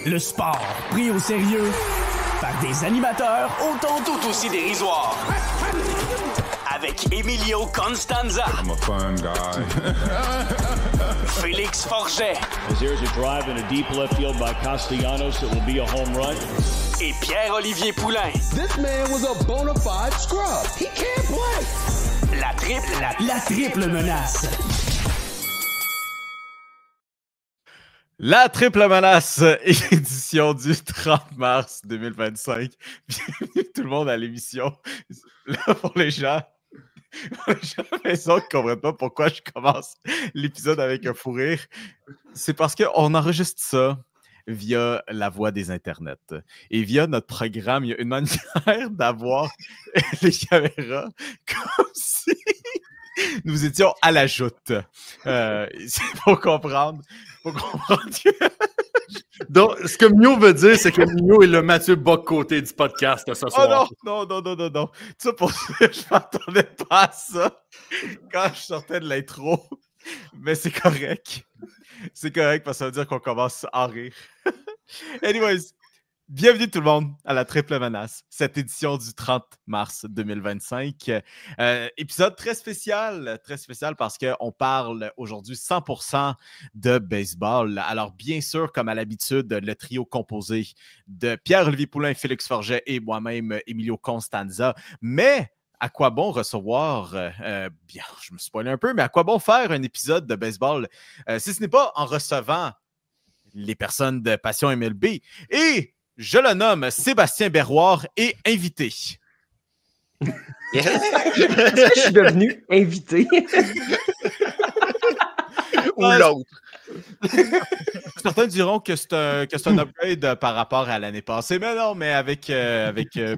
Le sport pris au sérieux par des animateurs autant tout aussi dérisoires. Avec Emilio Constanza. I'm a fun guy. Félix Forget. As there's a drive in a deep left field by Castellanos, it will be a home run. Et Pierre-Olivier Poulain. This man was a bona fide scrub. He can't play. La triple menace. La triple menace, édition du 30 mars 2025. Bienvenue tout le monde à l'émission. Là, pour les gens à la maison qui ne comprennent pas pourquoi je commence l'épisode avec un fou rire, c'est parce qu'on enregistre ça via la voie des internets. Et via notre programme, il y a une manière d'avoir les caméras comme si nous étions à la joute. C'est pour comprendre que... Donc, ce que Mio veut dire, c'est que Mio est le Mathieu Bock-Côté du podcast ce soir. Oh non. Ça, pour ça, je m'attendais pas à ça quand je sortais de l'intro. Mais c'est correct. C'est correct parce que ça veut dire qu'on commence à rire. Anyways, bienvenue tout le monde à la triple menace, cette édition du 30 mars 2025. Épisode très spécial parce qu'on parle aujourd'hui 100% de baseball. Alors bien sûr, comme à l'habitude, le trio composé de Pierre-Olivier Poulain, Félix Forget et moi-même, Emilio Constanza. Mais à quoi bon recevoir, bien, je me spoil un peu, mais à quoi bon faire un épisode de baseball si ce n'est pas en recevant les personnes de Passion MLB et je le nomme Sébastien Berroir et invité. Yes. Est-ce que je suis devenu invité? Ou l'autre? Certains diront que c'est un upgrade par rapport à l'année passée, mais non, mais avec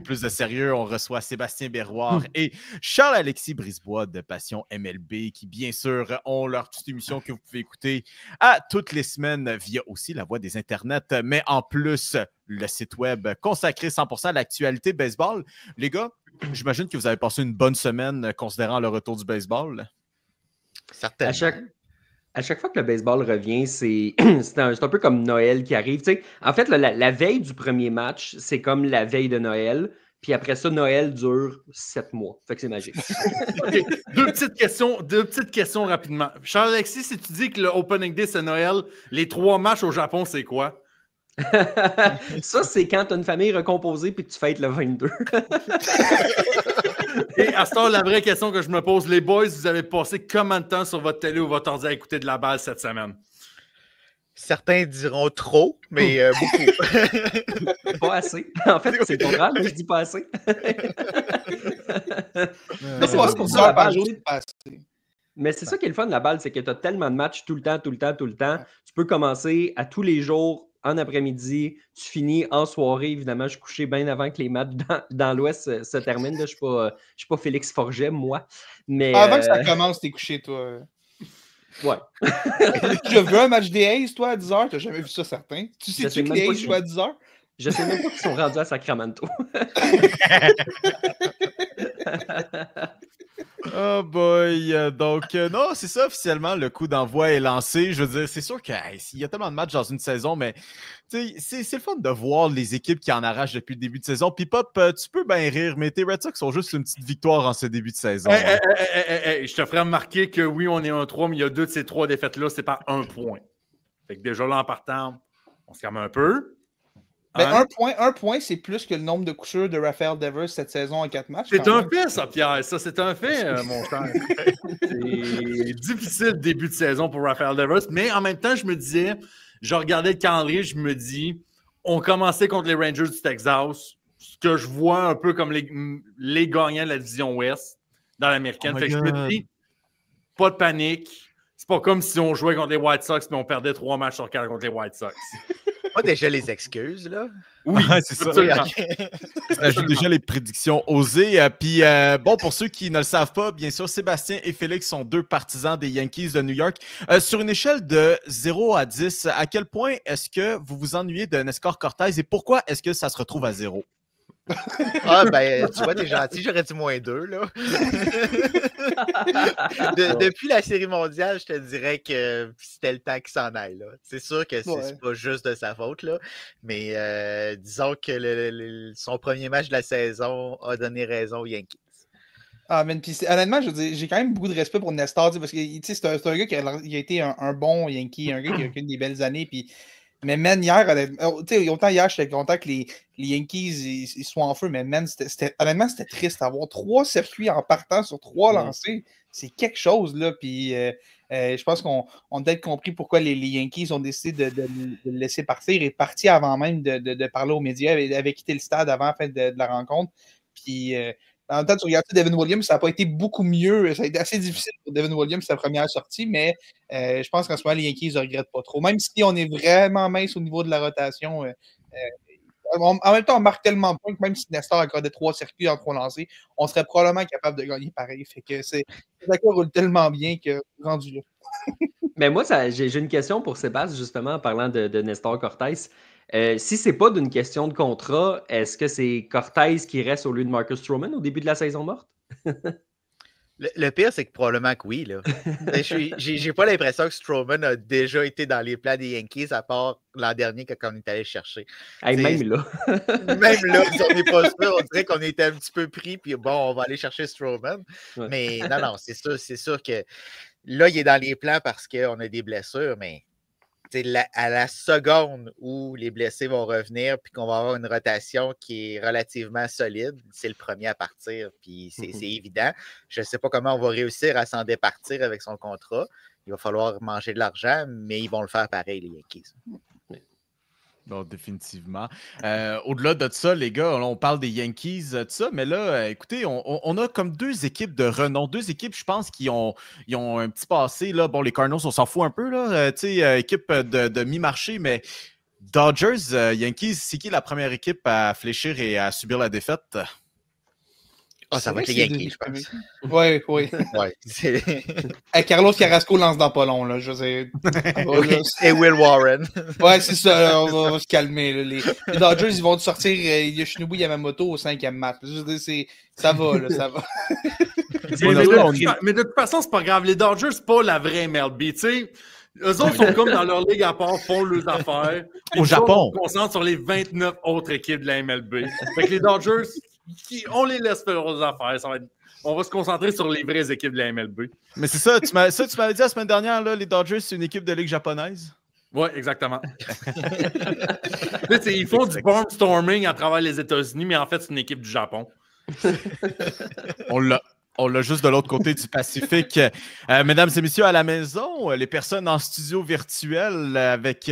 plus de sérieux, on reçoit Sébastien Berroir et Charles-Alexis Brisebois de Passion MLB qui, bien sûr, ont leur petite émission que vous pouvez écouter à toutes les semaines via aussi la voie des internets, mais en plus, le site web consacré 100% à l'actualité baseball. Les gars, j'imagine que vous avez passé une bonne semaine considérant le retour du baseball. Certainement. À chaque fois que le baseball revient, c'est un peu comme Noël qui arrive. Tu sais, en fait, la veille du premier match, c'est comme la veille de Noël. Puis après ça, Noël dure 7 mois. Fait que c'est magique. Okay. Deux petites questions rapidement. Charles-Alexis, si tu dis que le Opening Day, c'est Noël, les 3 matchs au Japon, c'est quoi? Ça, c'est quand tu as une famille recomposée puis que tu fêtes le 22. Et à ce temps, la vraie question que je me pose, les boys, vous avez passé combien de temps sur votre télé ou votre ordi à écouter de la balle cette semaine? Certains diront trop, mais beaucoup. Pas assez. En fait, c'est pas grave, mais je dis pas assez. C'est pour ça la balle. Mais c'est ça qui est le fun de la balle, c'est que tu as tellement de matchs tout le temps. Tu peux commencer à tous les jours en après-midi, tu finis en soirée. Évidemment, je suis couché bien avant que les matchs dans l'Ouest se terminent. Je ne suis pas Félix Forget, moi. Mais, avant que ça commence, t'es couché, toi. Ouais. Tu as vu un match des A's, toi, à 10h? T'as jamais vu ça, certain? Tu sais-tu que les A's jouent à 10h? Je sais même pas qu'ils sont rendus à Sacramento. Oh boy! Donc, non, c'est ça, officiellement, le coup d'envoi est lancé. Je veux dire, c'est sûr qu'il y a tellement de matchs dans une saison, mais c'est le fun de voir les équipes qui en arrachent depuis le début de saison. Puis Pop, tu peux bien rire, mais tes Red Sox sont juste une petite victoire en ce début de saison. Je te ferai remarquer que oui, on est 1-3, mais il y a 2 de ces 3 défaites-là, c'est par 1 point. Fait que déjà là, en partant, on se calme un peu. Ben, un point, c'est plus que le nombre de couchures de Rafael Devers cette saison en 4 matchs. C'est un fait, ça, Pierre. Ça, c'est un fait, mon cher. C'est difficile début de saison pour Rafael Devers, mais en même temps, je me disais, je regardais le calendrier, je me dis, on commençait contre les Rangers du Texas, ce que je vois un peu comme les gagnants de la division Ouest dans l'américaine. Fait que je me dis, pas de panique. C'est pas comme si on jouait contre les White Sox mais on perdait 3 matchs sur 4 contre les White Sox. Pas déjà les excuses, là. Oui, c'est ça. Ça ajoute déjà les prédictions osées. Puis, bon, pour ceux qui ne le savent pas, bien sûr, Sébastien et Félix sont 2 partisans des Yankees de New York. Sur une échelle de 0 à 10, à quel point est-ce que vous vous ennuyez de Nestor Cortez et pourquoi est-ce que ça se retrouve à 0? Ah, ben, tu vois, t'es gentil, j'aurais dit -2, là. Depuis la Série mondiale, je te dirais que c'était le temps qu'il s'en aille, là. C'est sûr que c'est pas juste de sa faute, là, mais disons que son premier match de la saison a donné raison aux Yankees. Ah, man, puis honnêtement, je veux dire, j'ai quand même beaucoup de respect pour Nestor, parce que c'est un gars qui a été un bon Yankee, un gars qui a eu des belles années, puis mais man, hier, autant hier, j'étais content que les Yankees ils soient en feu, mais man, honnêtement, c'était triste. Avoir 3 circuits en partant sur 3 lancés, c'est quelque chose, là. Puis je pense qu'on a peut-être compris pourquoi les Yankees ont décidé de le laisser partir et partir avant même de parler aux médias. Il avait quitté le stade avant la fin de la rencontre. Puis en même temps, tu regardes Devin Williams, ça n'a pas été beaucoup mieux. Ça a été assez difficile pour Devin Williams, sa première sortie, mais je pense qu'en ce moment, les Yankees ne regrettent pas trop. Même si on est vraiment mince au niveau de la rotation, en même temps, on marque tellement de points que même si Nestor accordait 3 circuits en 3 lancés, on serait probablement capable de gagner pareil. Fait que d'accord roule tellement bien que rendu là. Mais moi, j'ai une question pour Sébastien, justement, en parlant de Nestor Cortés. Si c'est pas d'une question de contrat, est-ce que c'est Cortés qui reste au lieu de Marcus Stroman au début de la saison morte? Le pire, c'est que probablement que oui. J'ai pas l'impression que Stroman a déjà été dans les plans des Yankees, à part l'an dernier quand on est allé chercher. Même là. Même là, on n'est pas sûr. On dirait qu'on était un petit peu pris, puis bon, on va aller chercher Stroman. Ouais. Mais non, c'est sûr que là, il est dans les plans parce qu'on a des blessures, mais à la seconde où les blessés vont revenir puis qu'on va avoir une rotation qui est relativement solide, c'est le premier à partir. Puis c'est évident. Je ne sais pas comment on va réussir à s'en départir avec son contrat. Il va falloir manger de l'argent, mais ils vont le faire pareil, les Yankees. Non, définitivement. Au-delà de ça, les gars, on parle des Yankees, tout ça, mais là, écoutez, on a comme 2 équipes de renom. 2 équipes, je pense, qui ont un petit passé. Là. Bon, les Cardinals, on s'en fout un peu, là. Équipe de mi-marché, mais Dodgers, Yankees, c'est qui la première équipe à fléchir et à subir la défaite? Ah, ça va être les Yankees, je pense. Oui. Carlos Carrasco lance dans pas long, là. Je sais. Et Will Warren. Ouais, c'est ça. On va se calmer. Là. Les Dodgers, ils vont sortir Yoshinobu Yamamoto au 5e match. Ça va, là. Ça va. Mais de toute façon, c'est pas grave. Les Dodgers, c'est pas la vraie MLB. Tu sais, eux autres sont comme dans leur ligue à part, font leurs affaires. Au Japon. On se concentre sur les 29 autres équipes de la MLB. Fait que les Dodgers, on les laisse faire leurs affaires. On va se concentrer sur les vraies équipes de la MLB. Mais c'est ça, tu m'avais dit la semaine dernière, là, les Dodgers, c'est une équipe de ligue japonaise. Oui, exactement. Ils font du barnstorming à travers les États-Unis, mais en fait, c'est une équipe du Japon. On l'a juste de l'autre côté du Pacifique. Mesdames et messieurs, à la maison, les personnes en studio virtuel avec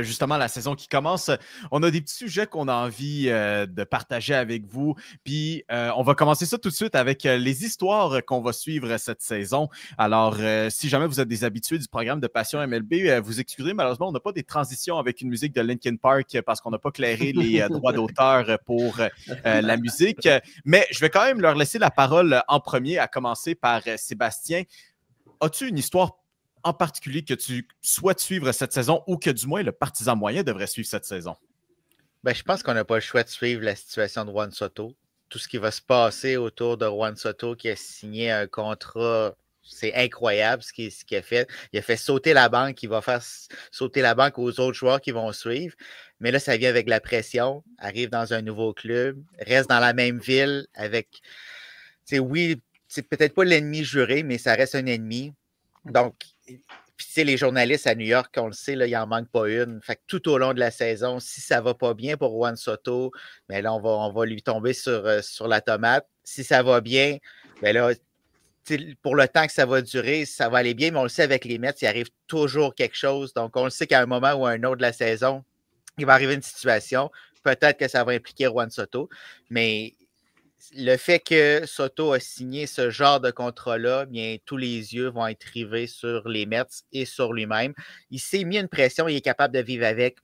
justement la saison qui commence, on a des petits sujets qu'on a envie de partager avec vous. Puis, on va commencer ça tout de suite avec les histoires qu'on va suivre cette saison. Alors, si jamais vous êtes des habitués du programme de Passion MLB, vous excusez, malheureusement, on n'a pas des transitions avec une musique de Linkin Park parce qu'on n'a pas clairé les droits d'auteur pour la musique. Mais je vais quand même leur laisser la parole en premier, à commencer par Sébastien. As-tu une histoire en particulier que tu souhaites suivre cette saison ou que du moins le partisan moyen devrait suivre cette saison? Ben, je pense qu'on n'a pas le choix de suivre la situation de Juan Soto. Tout ce qui va se passer autour de Juan Soto qui a signé un contrat, c'est incroyable ce qu'il a fait. Il a fait sauter la banque, il va faire sauter la banque aux autres joueurs qui vont suivre. Mais là, ça vient avec la pression, arrive dans un nouveau club, reste dans la même ville avec... oui, c'est peut-être pas l'ennemi juré, mais ça reste un ennemi. Donc, les journalistes à New York, on le sait, là, il n'en manque pas une. Fait que tout au long de la saison, si ça ne va pas bien pour Juan Soto, bien là, on va lui tomber sur la tomate. Si ça va bien, bien là, pour le temps que ça va durer, ça va aller bien, mais on le sait avec les Mets, il arrive toujours quelque chose. Donc, on le sait qu'à un moment ou à un autre de la saison, il va arriver une situation. Peut-être que ça va impliquer Juan Soto, mais le fait que Soto a signé ce genre de contrat-là, bien, tous les yeux vont être rivés sur les Mets et sur lui-même. Il s'est mis une pression, il est capable de vivre avec.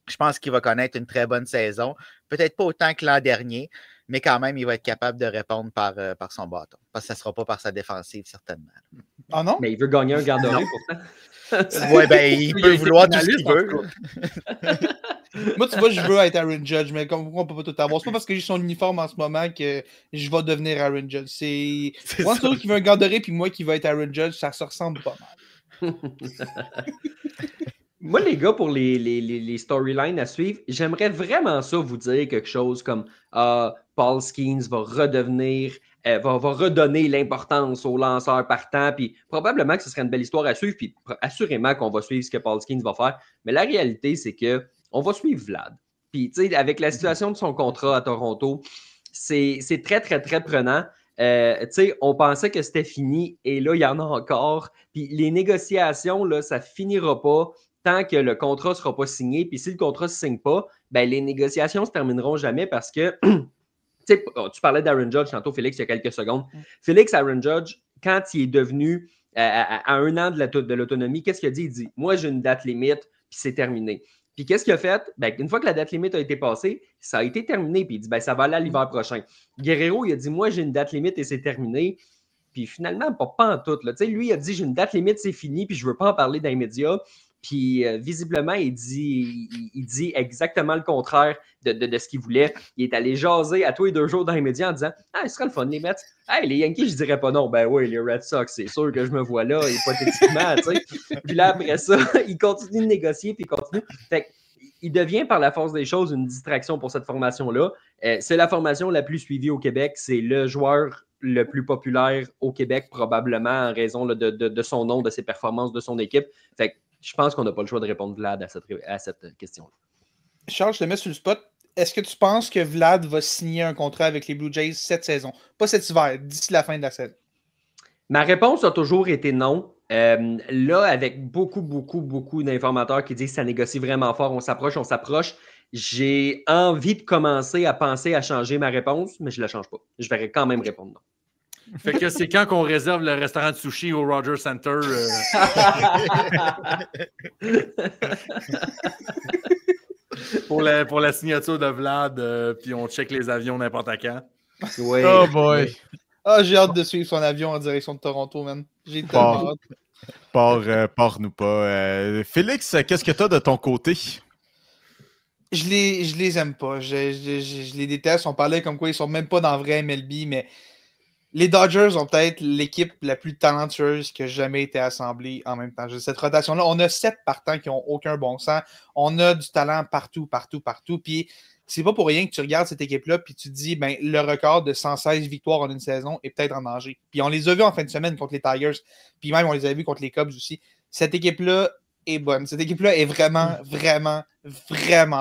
Je pense qu'il va connaître une très bonne saison. Peut-être pas autant que l'an dernier, mais quand même, il va être capable de répondre par son bâton. Parce que ça ne sera pas par sa défensive, certainement. Ah non? Mais il veut gagner un garde-rue pourtant. Oui, bien, il peut vouloir tout ce qu'il veut. Moi, tu vois, je veux être Aaron Judge, mais comme on peut pas tout avoir. C'est pas parce que j'ai son uniforme en ce moment que je vais devenir Aaron Judge. C'est moi qui veut un garderie, puis moi qui veux être Aaron Judge, ça se ressemble pas mal. Moi, les gars, pour les storylines à suivre, j'aimerais vraiment ça vous dire quelque chose comme Paul Skeens va redevenir, va redonner l'importance aux lanceurs partants, puis probablement que ce serait une belle histoire à suivre, puis assurément qu'on va suivre ce que Paul Skeens va faire. Mais la réalité, c'est que on va suivre Vlad. Puis, tu sais, avec la situation de son contrat à Toronto, c'est très, très, très prenant. Tu sais, on pensait que c'était fini, et là, il y en a encore. Puis les négociations, là, ça finira pas tant que le contrat ne sera pas signé. Puis si le contrat ne se signe pas, ben, les négociations ne se termineront jamais parce que, tu parlais d'Aaron Judge tantôt, Félix, il y a quelques secondes. Félix, Aaron Judge, quand il est devenu à 1 an de l'autonomie, qu'est-ce qu'il a dit? Il dit, moi, j'ai une date limite, puis c'est terminé. Puis qu'est-ce qu'il a fait? Ben, une fois que la date limite a été passée, ça a été terminé. Puis il dit, ben, ça va aller à l'hiver prochain. Guerrero, il a dit, moi, j'ai une date limite et c'est terminé. Puis finalement, pas en tout. Là. Lui, il a dit, j'ai une date limite, c'est fini, puis je ne veux pas en parler dans les médias. Puis visiblement, il dit exactement le contraire de ce qu'il voulait. Il est allé jaser à tous les 2 jours dans les médias en disant « Ah, ce serait le fun, les Mets. Hey, les Yankees, je dirais pas non. Ben oui, les Red Sox, c'est sûr que je me vois là, hypothétiquement. » Puis là, après ça, il continue de négocier, puis il continue. Fait il devient par la force des choses une distraction pour cette formation-là. C'est la formation la plus suivie au Québec. C'est le joueur le plus populaire au Québec, probablement en raison là, de son nom, de ses performances, de son équipe. Fait que je pense qu'on n'a pas le choix de répondre Vlad à cette question-là. Charles, je te mets sur le spot. Est-ce que tu penses que Vlad va signer un contrat avec les Blue Jays cette saison? Pas cet hiver, d'ici la fin de la saison. Ma réponse a toujours été non. Là, avec beaucoup d'informateurs qui disent que ça négocie vraiment fort, on s'approche, j'ai envie de commencer à penser à changer ma réponse, mais je ne la change pas. Je vais quand même répondre non. Fait que c'est quand qu'on réserve le restaurant de sushi au Rogers Center. Pour la signature de Vlad, puis on check les avions n'importe quand. Oui. Oh boy! Ah, j'ai hâte de suivre son avion en direction de Toronto, man. J'ai tellement hâte. Pars-nous pas. Félix, qu'est-ce que tu as de ton côté? Je les aime pas. Je les déteste. On parlait comme quoi ils sont même pas dans le vrai MLB, mais les Dodgers ont peut-être l'équipe la plus talentueuse qui a jamais été assemblée en même temps. Cette rotation-là, on a 7 partants qui n'ont aucun bon sens. On a du talent partout. Puis c'est pas pour rien que tu regardes cette équipe-là puis tu te dis, ben, le record de 116 victoires en une saison est peut-être en danger. Puis on les a vus en fin de semaine contre les Tigers. Puis même, on les a vus contre les Cubs aussi. Cette équipe-là est bonne. Cette équipe-là est vraiment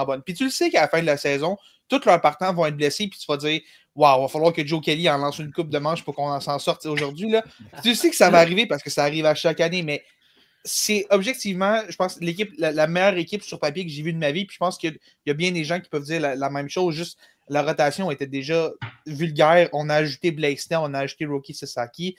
bonne. Puis tu le sais qu'à la fin de la saison, tous leurs partants vont être blessés, puis tu vas dire « Wow, il va falloir que Joe Kelly en lance une coupe de manche pour qu'on s'en sorte aujourd'hui. » Tu sais que ça va arriver parce que ça arrive à chaque année, mais c'est objectivement, je pense, la meilleure équipe sur papier que j'ai vue de ma vie, puis je pense qu'il y a bien des gens qui peuvent dire la même chose, juste la rotation était déjà vulgaire. On a ajouté Blake Snell, on a ajouté Roki Sasaki,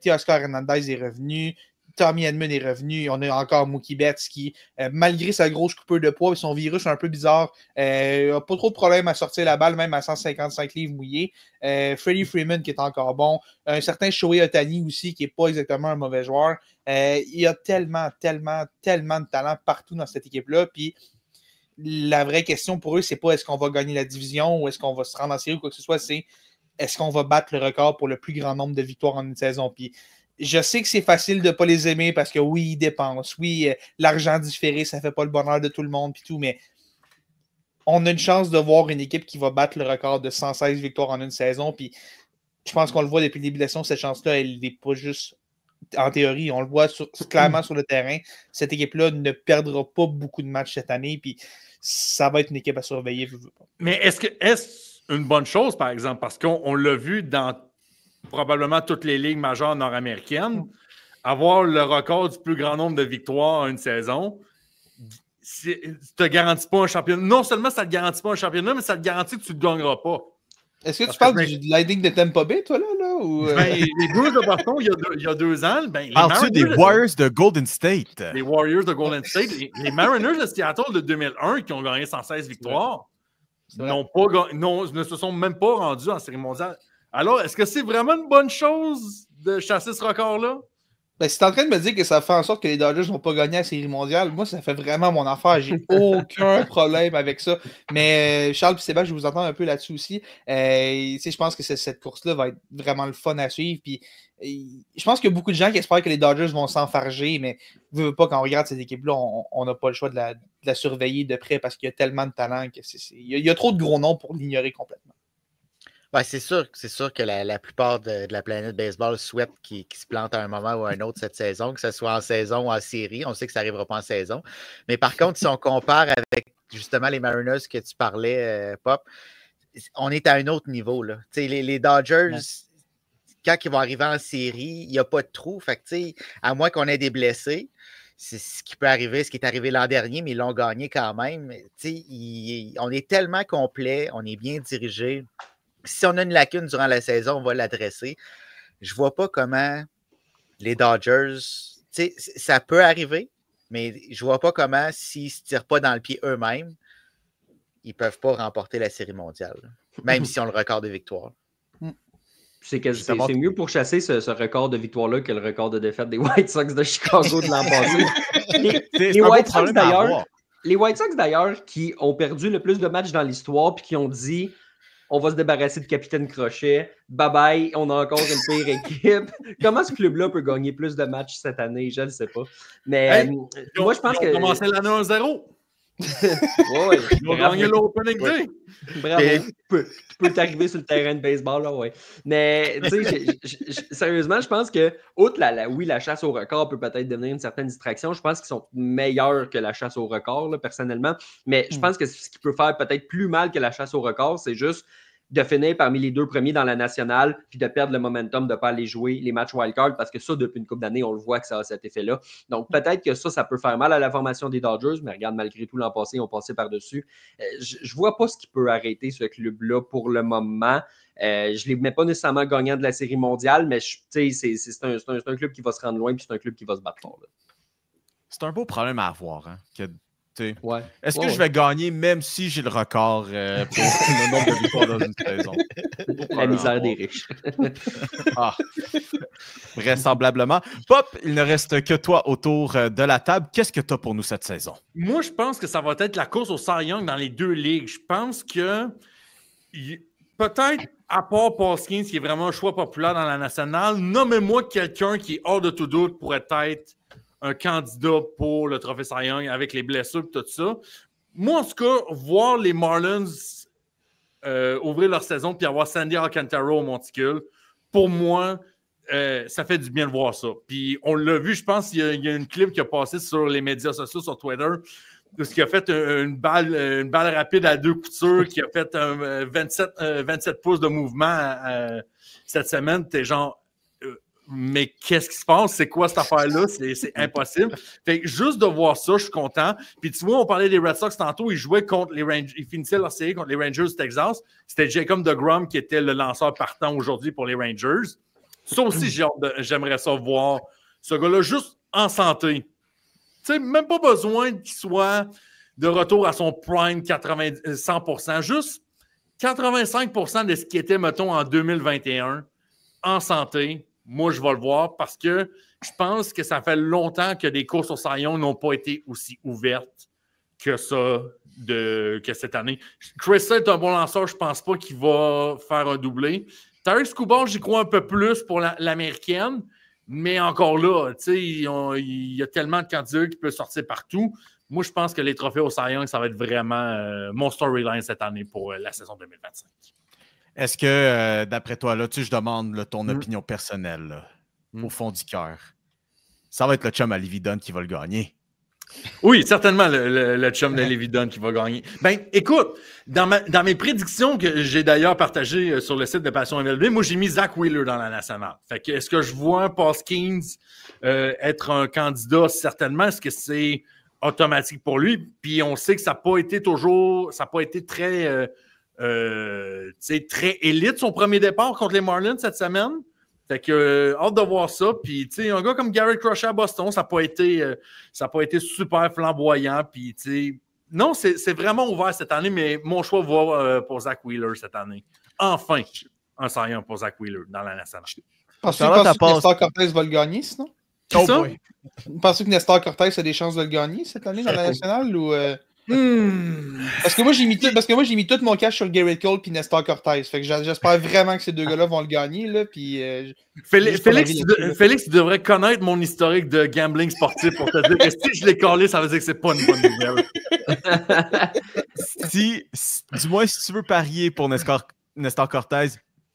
Teoscar Hernandez est revenu, Tommy Edman est revenu. On a encore Mookie Betts qui, malgré sa grosse coupure de poids et son virus un peu bizarre, n'a pas trop de problème à sortir la balle, même à 155 livres mouillés. Freddie Freeman qui est encore bon. Un certain Shohei Ohtani aussi qui n'est pas exactement un mauvais joueur. Il y a tellement de talent partout dans cette équipe-là. Puis la vraie question pour eux, c'est pas est-ce qu'on va gagner la division ou est-ce qu'on va se rendre en série ou quoi que ce soit, c'est est-ce qu'on va battre le record pour le plus grand nombre de victoires en une saison. Puis je sais que c'est facile de ne pas les aimer parce que oui, ils dépensent. Oui, l'argent différé, ça ne fait pas le bonheur de tout le monde puis tout, mais on a une chance de voir une équipe qui va battre le record de 116 victoires en une saison. Puis je pense qu'on le voit depuis le début de la saison, cette chance-là, elle n'est pas juste en théorie. On le voit clairement sur le terrain. Cette équipe-là ne perdra pas beaucoup de matchs cette année. Puis ça va être une équipe à surveiller. Mais est-ce une bonne chose, par exemple? Parce qu'on l'a vu dans probablement toutes les ligues majeures nord-américaines, avoir le record du plus grand nombre de victoires en une saison, ça ne te garantit pas un championnat. Non seulement ça ne te garantit pas un championnat, mais ça te garantit que tu ne le gagneras pas. Est-ce que tu parles du Lightning de Tampa Bay, toi, là? Ou Ben, les Blues de Boston, il y a 2 ans, ben, Parles-tu des Warriors de Golden State? Les Warriors de Golden State, les Mariners de Seattle de 2001 qui ont gagné 116 victoires, ne se sont même pas rendus en série mondiale. Alors, est-ce que c'est vraiment une bonne chose de chasser ce record-là? Ben, si t'es en train de me dire que ça fait en sorte que les Dodgers vont pas gagner la Série mondiale, moi, ça fait vraiment mon affaire. J'ai aucun problème avec ça. Mais Charles et Sébastien, je vous entends un peu là-dessus aussi. Je pense que cette course-là va être vraiment le fun à suivre. Puis, je pense qu'il y a beaucoup de gens qui espèrent que les Dodgers vont s'enfarger, mais veux pas, quand on regarde cette équipe-là, on n'a pas le choix de la surveiller de près parce qu'il y a tellement de talent que il y a trop de gros noms pour l'ignorer complètement. Ouais, c'est sûr que la plupart de la planète baseball souhaite qu'il se plante à un moment ou à un autre cette saison, que ce soit en saison ou en série. On sait que ça n'arrivera pas en saison. Mais par contre, si on compare avec justement les Mariners que tu parlais, Pop, on est à un autre niveau. Là. Les Dodgers, quand ils vont arriver en série, il n'y a pas de trou. Fait que, à moins qu'on ait des blessés, c'est ce qui peut arriver, ce qui est arrivé l'an dernier, mais ils l'ont gagné quand même. On est tellement complet, on est bien dirigé. Si on a une lacune durant la saison, on va l'adresser. Je ne vois pas comment les Dodgers, ça peut arriver, mais je ne vois pas comment, s'ils ne se tirent pas dans le pied eux-mêmes, ils ne peuvent pas remporter la Série mondiale, même si on le record de victoires. C'est mieux pour chasser ce record de victoire-là que le record de défaite des White Sox de Chicago de l'an passé. Les White Sox, d'ailleurs, qui ont perdu le plus de matchs dans l'histoire puis qui ont dit on va se débarrasser de Capitaine Crochet. Bye-bye, on a encore une pire équipe. Comment ce club-là peut gagner plus de matchs cette année? Je ne sais pas. Mais moi, je pense que... Ils ont commencé l'année 1-0. Ouais, ils ont gagné l'opening day. Bravo. Tu peux t'arriver sur le terrain de baseball, là, ouais. Mais, tu sais, sérieusement, je pense que, outre la chasse au record peut peut-être devenir une certaine distraction, je pense qu'ils sont meilleurs que la chasse au record, là, personnellement. Mais je pense que ce qui peut faire peut-être plus mal que la chasse au record, c'est juste de finir parmi les 2 premiers dans la nationale, puis de perdre le momentum de ne pas aller jouer les matchs wildcard, parce que ça, depuis une couple d'années, on le voit que ça a cet effet-là. Donc, peut-être que ça peut faire mal à la formation des Dodgers, mais regarde, malgré tout, l'an passé, ils ont passé par-dessus. Je ne vois pas ce qui peut arrêter ce club-là pour le moment. Je ne les mets pas nécessairement gagnants de la Série mondiale, mais c'est un club qui va se rendre loin, puis c'est un club qui va se battre fort. Là. C'est un beau problème à avoir, hein, Ouais. Est-ce que je vais gagner même si j'ai le record pour le nombre de victoires dans une saison? La misère des riches. Vraisemblablement. Pop, il ne reste que toi autour de la table. Qu'est-ce que tu as pour nous cette saison? Moi, je pense que ça va être la course au Cy Young dans les 2 ligues. Je pense que peut-être, à part Paul Skeens, qui est vraiment un choix populaire dans la nationale, nommez-moi quelqu'un qui, hors de tout doute, pourrait être un candidat pour le trophée Cy Young avec les blessures et tout ça. Moi, en tout cas, voir les Marlins ouvrir leur saison puis avoir Sandy Alcantara au monticule, pour moi, ça fait du bien de voir ça. Puis on l'a vu, je pense, il y a une clip qui a passé sur les médias sociaux, sur Twitter, de ce qui a fait une balle rapide à 2 coutures, qui a fait 27 pouces de mouvement cette semaine. T'es genre... mais qu'est-ce qui se passe? C'est quoi cette affaire-là? C'est impossible. Fait que juste de voir ça, je suis content. Puis tu vois, on parlait des Red Sox tantôt, ils jouaient contre les Rangers, ils finissaient leur série contre les Rangers du Texas. C'était Jacob deGrom qui était le lanceur partant aujourd'hui pour les Rangers. Ça aussi, j'aimerais ça voir ce gars-là juste en santé. Tu sais, même pas besoin qu'il soit de retour à son prime 100%. Juste 85% de ce qui était, mettons, en 2021 en santé. Moi, je vais le voir parce que je pense que ça fait longtemps que des courses au Cy Young n'ont pas été aussi ouvertes que ça, que cette année. Chris Sale est un bon lanceur, je ne pense pas qu'il va faire un doublé. Tarik Skubal, j'y crois un peu plus pour l'américaine, mais encore là, il y a tellement de candidats qui peuvent sortir partout. Moi, je pense que les trophées au Cy Young, ça va être vraiment mon storyline cette année pour la saison 2025. Est-ce que, d'après toi, là, je demande ton opinion personnelle, là, au fond du cœur, ça va être le chum à Lévi Dunn qui va le gagner? Oui, certainement le chum de Lévi Dunn qui va gagner. Ben, écoute, dans mes prédictions que j'ai d'ailleurs partagées sur le site de Passion MLB, moi, j'ai mis Zach Wheeler dans la nationale. Fait que, est-ce que je vois Paul Skeens être un candidat? Certainement. Est-ce que c'est automatique pour lui? Puis on sait que ça n'a pas été très... très élite son premier départ contre les Marlins cette semaine. Fait que hâte de voir ça. Puis un gars comme Garrett Crochet à Boston, ça n'a pas été super flamboyant. Puis non, c'est vraiment ouvert cette année, mais mon choix va pour Zach Wheeler cette année. Enfin, un Cy Young pour Zach Wheeler dans la nationale. Penses-tu que Nestor Cortez va le gagner sinon? Qui ça? boy. Pensez que Nestor Cortez a des chances de le gagner cette année dans la nationale ou Parce que moi j'ai mis tout mon cash sur Garrett Cole puis Nestor Cortez. Fait que j'espère vraiment que ces deux gars-là vont le gagner là. Puis Félix, tu devrais connaître mon historique de gambling sportif pour te dire que si je l'ai collé, ça veut dire que c'est pas une bonne nouvelle. Du moins, si tu veux parier pour Nestor Cortez,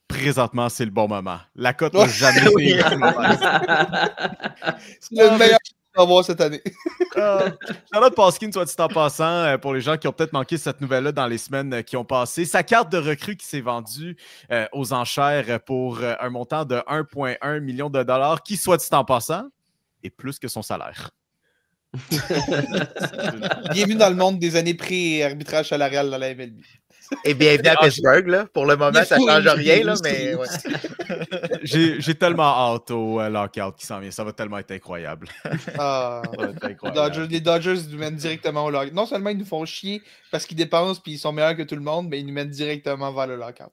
présentement, c'est le bon moment. La cote n'a jamais été mauvaise. c'est le meilleur qu'on va voir cette année. Charlotte Paskin, soit dit en passant, pour les gens qui ont peut-être manqué cette nouvelle-là dans les semaines qui ont passé, sa carte de recrue qui s'est vendue aux enchères pour un montant de 1,1 million de dollars, qui, soit dit en passant, est plus que son salaire. Bienvenue dans le monde des années pré-arbitrage salarial dans la MLB. Et bienvenue à Pittsburgh, là. Pour le moment, ça ne change rien, là, mais ouais. J'ai tellement hâte au lockout qui s'en vient. Ça va tellement être incroyable. Ah, les Dodgers nous mènent directement au lockout. Non seulement ils nous font chier parce qu'ils dépensent et ils sont meilleurs que tout le monde, mais ils nous mènent directement vers le lockout.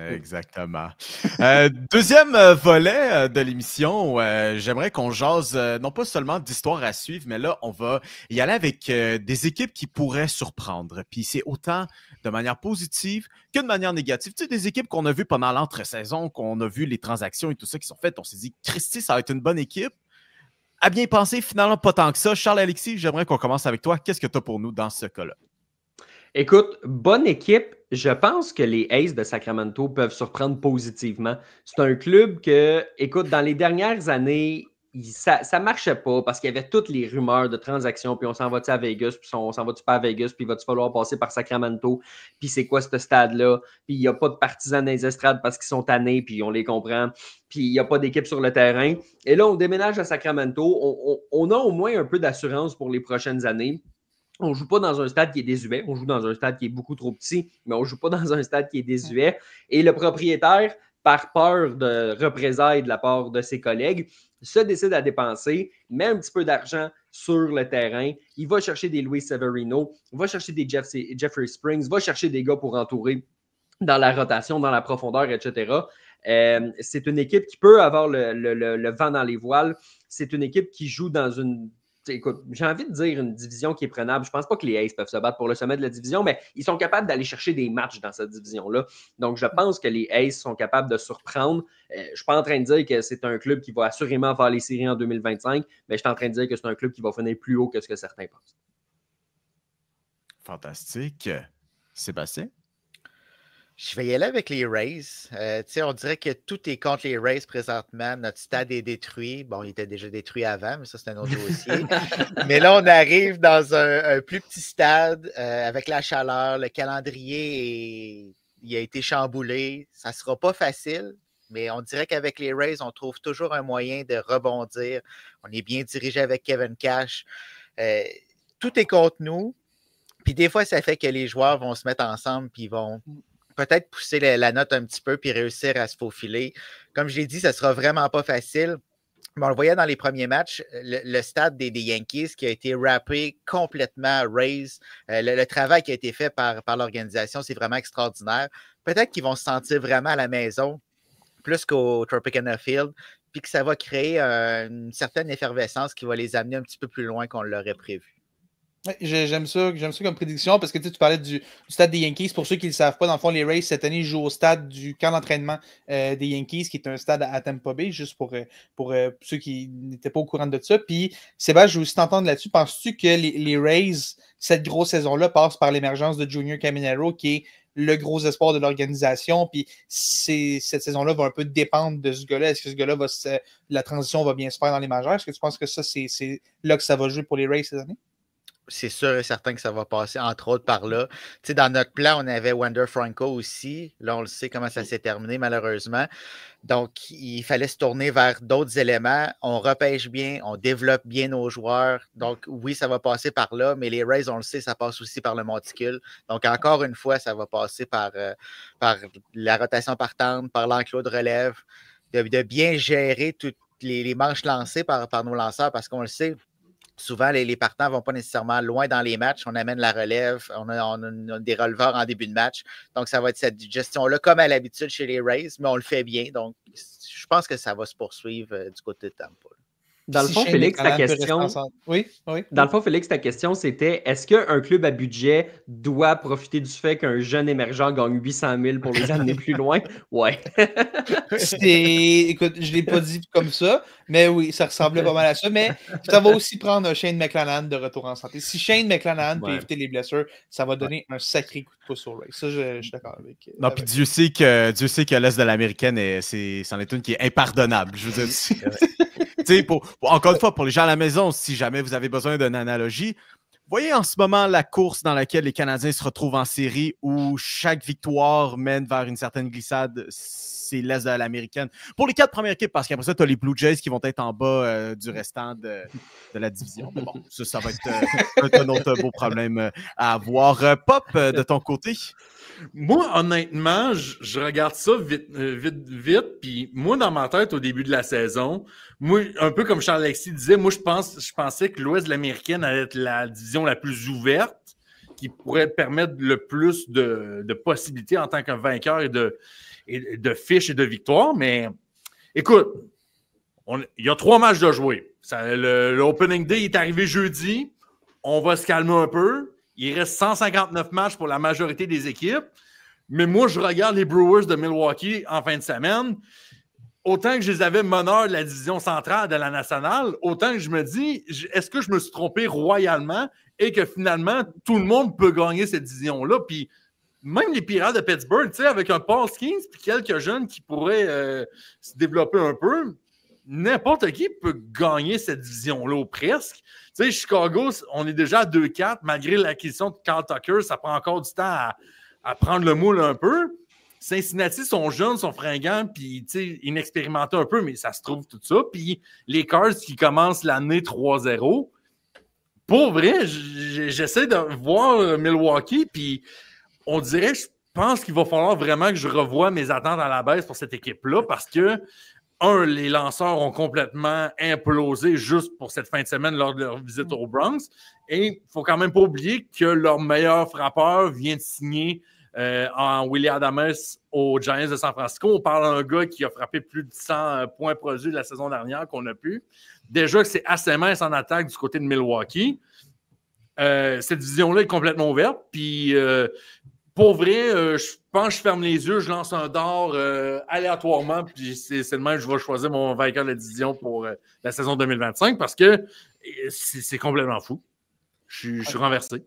Exactement. Deuxième volet de l'émission, j'aimerais qu'on jase non pas seulement d'histoires à suivre, mais là, on va y aller avec des équipes qui pourraient surprendre. Puis c'est autant de manière positive que de manière négative. Tu sais, des équipes qu'on a vues pendant l'entre-saison, qu'on a vu les transactions et tout ça qui sont faites, on s'est dit, Christy, ça va être une bonne équipe. À bien penser, finalement, pas tant que ça. Charles-Alexis, j'aimerais qu'on commence avec toi. Qu'est-ce que tu as pour nous dans ce cas-là? Écoute, bonne équipe. Je pense que les Aces de Sacramento peuvent surprendre positivement. C'est un club que, écoute, dans les dernières années, ça ne marchait pas parce qu'il y avait toutes les rumeurs de transactions, puis on s'en va-tu à Vegas, puis on s'en va-tu pas à Vegas, puis va-tu falloir passer par Sacramento, puis c'est quoi ce stade-là, puis il n'y a pas de partisans dans les estrades parce qu'ils sont tannés, puis on les comprend, puis il n'y a pas d'équipe sur le terrain. Et là, on déménage à Sacramento, on a au moins un peu d'assurance pour les prochaines années. On ne joue pas dans un stade qui est désuet. On joue dans un stade qui est beaucoup trop petit, mais on ne joue pas dans un stade qui est désuet. Et le propriétaire, par peur de représailles de la part de ses collègues, se décide à dépenser, met un petit peu d'argent sur le terrain. Il va chercher des Luis Severino, il va chercher des Jeffrey Springs, va chercher des gars pour entourer dans la rotation, dans la profondeur, etc. C'est une équipe qui peut avoir le vent dans les voiles. C'est une équipe qui joue dans une... Écoute, j'ai envie de dire une division qui est prenable. Je ne pense pas que les Aces peuvent se battre pour le sommet de la division, mais ils sont capables d'aller chercher des matchs dans cette division-là. Donc, je pense que les Aces sont capables de surprendre. Je ne suis pas en train de dire que c'est un club qui va assurément faire les séries en 2025, mais je suis en train de dire que c'est un club qui va finir plus haut que ce que certains pensent. Fantastique. Sébastien? Je vais y aller avec les Rays. On dirait que tout est contre les Rays présentement. Notre stade est détruit. Bon, il était déjà détruit avant, mais ça, c'est un autre dossier. Mais là, on arrive dans un plus petit stade avec la chaleur. Le calendrier il a été chamboulé. Ça ne sera pas facile, mais on dirait qu'avec les Rays, on trouve toujours un moyen de rebondir. On est bien dirigé avec Kevin Cash. Tout est contre nous. Puis des fois, ça fait que les joueurs vont se mettre ensemble puis ils vont peut-être pousser la note un petit peu puis réussir à se faufiler. Comme je l'ai dit, ça ne sera vraiment pas facile. Mais on le voyait dans les premiers matchs, le stade des Yankees qui a été rappé complètement Rays. Le travail qui a été fait par l'organisation, c'est vraiment extraordinaire. Peut-être qu'ils vont se sentir vraiment à la maison, plus qu'au Tropicana Field, puis que ça va créer une certaine effervescence qui va les amener un petit peu plus loin qu'on l'aurait prévu. J'aime ça comme prédiction parce que tu parlais du stade des Yankees. Pour ceux qui ne le savent pas, dans le fond, les Rays, cette année, jouent au stade du camp d'entraînement des Yankees, qui est un stade à Tampa Bay, juste pour ceux qui n'étaient pas au courant de ça. Puis, Sébastien, je veux aussi t'entendre là-dessus. Penses-tu que les Rays, cette grosse saison-là, passe par l'émergence de Junior Caminero, qui est le gros espoir de l'organisation? Puis, cette saison-là va un peu dépendre de ce gars-là. Est-ce que ce gars-là, la transition va bien se faire dans les majeures? Est-ce que tu penses que ça, c'est là que ça va jouer pour les Rays cette année? C'est sûr et certain que ça va passer, entre autres, par là. Tu sais, dans notre plan, on avait Wander Franco aussi. Là, on le sait comment ça s'est terminé, malheureusement. Donc, il fallait se tourner vers d'autres éléments. On repêche bien, on développe bien nos joueurs. Donc, oui, ça va passer par là, mais les Rays, on le sait, ça passe aussi par le monticule. Donc, encore une fois, ça va passer par la rotation partante, par l'enclos de relève, de bien gérer toutes les manches lancées par nos lanceurs, parce qu'on le sait, souvent, les partants ne vont pas nécessairement loin dans les matchs. On amène la relève, on a des releveurs en début de match. Donc, ça va être cette gestion-là, comme à l'habitude chez les Rays, mais on le fait bien. Donc, je pense que ça va se poursuivre du côté de Tampa. Dans le Si fond, Shane Félix, ta McClanahan peut question. rester ensemble. Oui. Dans le fond, Félix, ta question, c'était est-ce qu'un club à budget doit profiter du fait qu'un jeune émergent gagne 800 000 pour les amener plus loin? Ouais. Écoute, je ne l'ai pas dit comme ça, mais oui, ça ressemblait pas mal à ça. Mais ça va aussi prendre un Shane McClanahan de retour en santé. Si Shane McClanahan peut éviter les blessures, ça va donner un sacré coup de pouce au Rays. Ça, je suis d'accord avec. Non, puis Dieu sait que l'Est de l'Américaine, c'en est une qui est impardonnable. Je veux dire, encore une fois, pour les gens à la maison, si jamais vous avez besoin d'une analogie, voyez en ce moment la course dans laquelle les Canadiens se retrouvent en série où chaque victoire mène vers une certaine glissade, c'est l'Est de l'Américaine. Pour les 4 premières équipes, parce qu'après ça, tu as les Blue Jays qui vont être en bas du restant de la division. Mais bon, ça va être un autre beau problème à avoir. Pop, de ton côté? Moi, honnêtement, je regarde ça vite. Puis moi, dans ma tête, au début de la saison, moi, un peu comme Charles-Alexis disait, moi, je pensais que l'Ouest de l'Américaine allait être la division la plus ouverte, qui pourrait permettre le plus de possibilités en tant que vainqueur et de fiches et de victoires. Mais écoute, il y a 3 matchs de jouer. L'Opening Day est arrivé jeudi. On va se calmer un peu. Il reste 159 matchs pour la majorité des équipes. Mais moi, je regarde les Brewers de Milwaukee en fin de semaine. Autant que je les avais meneurs de la division centrale de la nationale, autant que je me dis, est-ce que je me suis trompé royalement et que finalement, tout le monde peut gagner cette division-là? Puis même les Pirates de Pittsburgh, tu sais, avec un Paul Skeens puis quelques jeunes qui pourraient se développer un peu, n'importe qui peut gagner cette division-là ou presque. Tu sais, Chicago, on est déjà à 2-4, malgré l'acquisition de Carl Tucker, ça prend encore du temps à prendre le moule un peu. Cincinnati sont jeunes, sont fringants, puis inexpérimentés un peu, mais ça se trouve tout ça. Puis les Cards qui commencent l'année 3-0. Pour vrai, j'essaie de voir Milwaukee, puis on dirait, je pense qu'il va falloir vraiment que je revoie mes attentes à la baisse pour cette équipe-là, parce que les lanceurs ont complètement implosé juste pour cette fin de semaine lors de leur visite au Bronx. Et il ne faut quand même pas oublier que leur meilleur frappeur vient de signer en Willy Adames aux Giants de San Francisco. On parle d'un gars qui a frappé plus de 100 points produits la saison dernière qu'on a pu. Déjà que c'est assez mince en attaque du côté de Milwaukee. Cette division-là est complètement ouverte. Puis pour vrai, je pense que je ferme les yeux, je lance un dard aléatoirement, puis c'est le même que je vais choisir mon vainqueur de la division pour la saison 2025 parce que c'est complètement fou. Je suis renversé.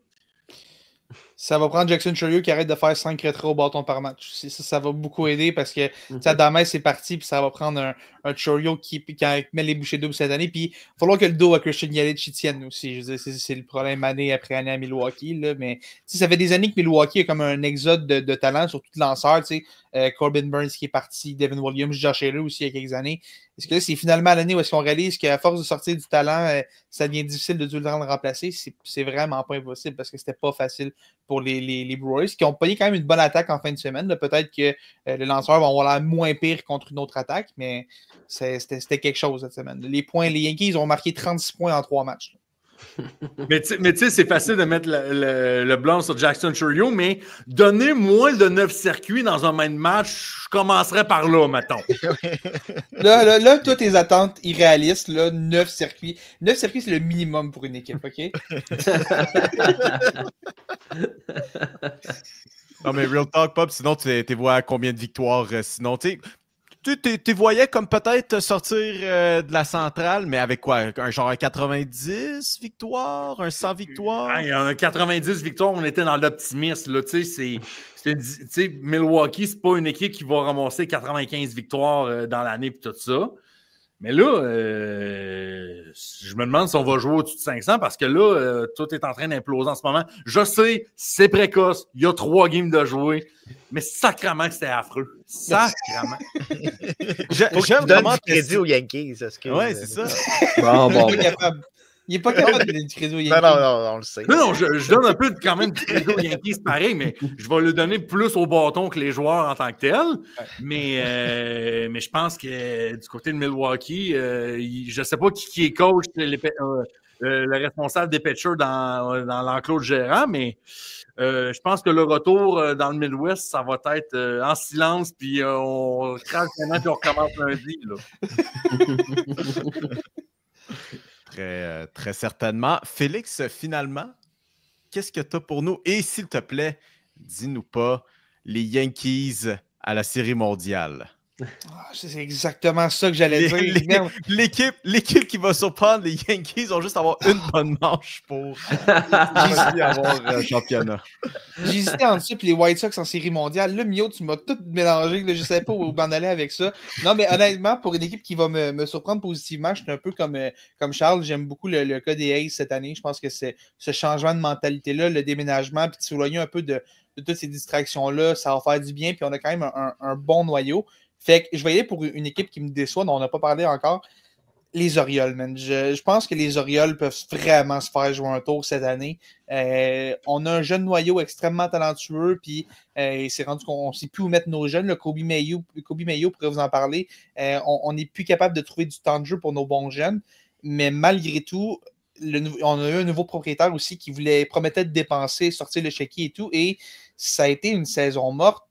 Ça va prendre Jackson Chourio qui arrête de faire 5 rétros au bâton par match. Ça va beaucoup aider parce que Adames c'est parti, puis ça va prendre un Chourio qui met les bouchées doubles cette année. Puis il va falloir que le dos à Christian Yelich y tienne aussi. Je veux dire, c'est le problème année après année à Milwaukee. Là, mais ça fait des années que Milwaukee a comme un exode de talent, surtout de lanceurs. Corbin Burns qui est parti, Devin Williams, Josh Hader aussi il y a quelques années. Est-ce que là, c'est finalement l'année où est-ce qu'on réalise qu'à force de sortir du talent, ça devient difficile de tout le temps le remplacer? C'est vraiment pas impossible parce que c'était pas facile pour les Brewers qui ont payé quand même une bonne attaque en fin de semaine. Peut-être que les lanceurs vont avoir l'air moins pire contre une autre attaque, mais c'était quelque chose cette semaine. Les Yankees ont marqué 36 points en 3 matchs. Mais tu sais, c'est facile de mettre le blanc sur Jackson Chourio, mais donner moins de 9 circuits dans un même match, je commencerais par là, mettons. Là, toutes tes attentes irréalistes, là, 9 circuits. 9 circuits, c'est le minimum pour une équipe, OK? Non, mais Real Talk, Pop, sinon, tu vois combien de victoires? Sinon, tu voyais comme peut-être sortir de la centrale, mais avec quoi? Un 90 victoires? Un 100 victoires? Un 90 victoires, on était dans l'optimisme. Milwaukee, c'est pas une équipe qui va ramasser 95 victoires dans l'année et tout ça. Mais là, je me demande si on va jouer au-dessus de 500 parce que là, tout est en train d'imploser en ce moment. Je sais, c'est précoce. Il y a 3 games de jouer. Mais sacrément que c'était affreux. Sacrément. J'aime vraiment du crédit aux Yankees. Oui, c'est ça. Bon. Il n'est pas capable de donner du crédit aux Yankees. Non, on le sait. Non, je donne un peu quand même du crédit aux Yankees, pareil, mais je vais le donner plus au bâton que les joueurs en tant que tels. Mais je pense que du côté de Milwaukee, je ne sais pas qui est coach, le responsable des pitchers dans l'enclos de gérant, mais je pense que le retour dans le Midwest, ça va être en silence, puis on crache maintenant puis on recommence lundi. Là. Très certainement. Félix, finalement, qu'est-ce que tu as pour nous? Et s'il te plaît, dis-nous pas les Yankees à la Série mondiale. C'est exactement ça que j'allais dire. L'équipe qui va surprendre les Yankees vont juste avoir une bonne manche pour avoir un championnat. J'hésitais entre ça et les White Sox en Série mondiale. Là, Mio, tu m'as tout mélangé. Là, je ne savais pas où m'en aller avec ça. Non, mais honnêtement, pour une équipe qui va me surprendre positivement, je suis un peu comme Charles. J'aime beaucoup le cas des Aces cette année. Je pense que c'est ce changement de mentalité-là, le déménagement, puis de s'éloigner un peu de toutes ces distractions-là, ça va faire du bien. Puis on a quand même un bon noyau. Fait que je vais y aller pour une équipe qui me déçoit, dont on n'a pas parlé encore. Les Orioles, man. Je pense que les Orioles peuvent vraiment se faire jouer un tour cette année. On a un jeune noyau extrêmement talentueux, puis c'est rendu qu'on ne sait plus où mettre nos jeunes. Là, Kobe Mayo pourrait vous en parler. On n'est plus capable de trouver du temps de jeu pour nos bons jeunes. Mais malgré tout, on a eu un nouveau propriétaire aussi qui promettait de dépenser, sortir le chéquier et tout. Et ça a été une saison morte.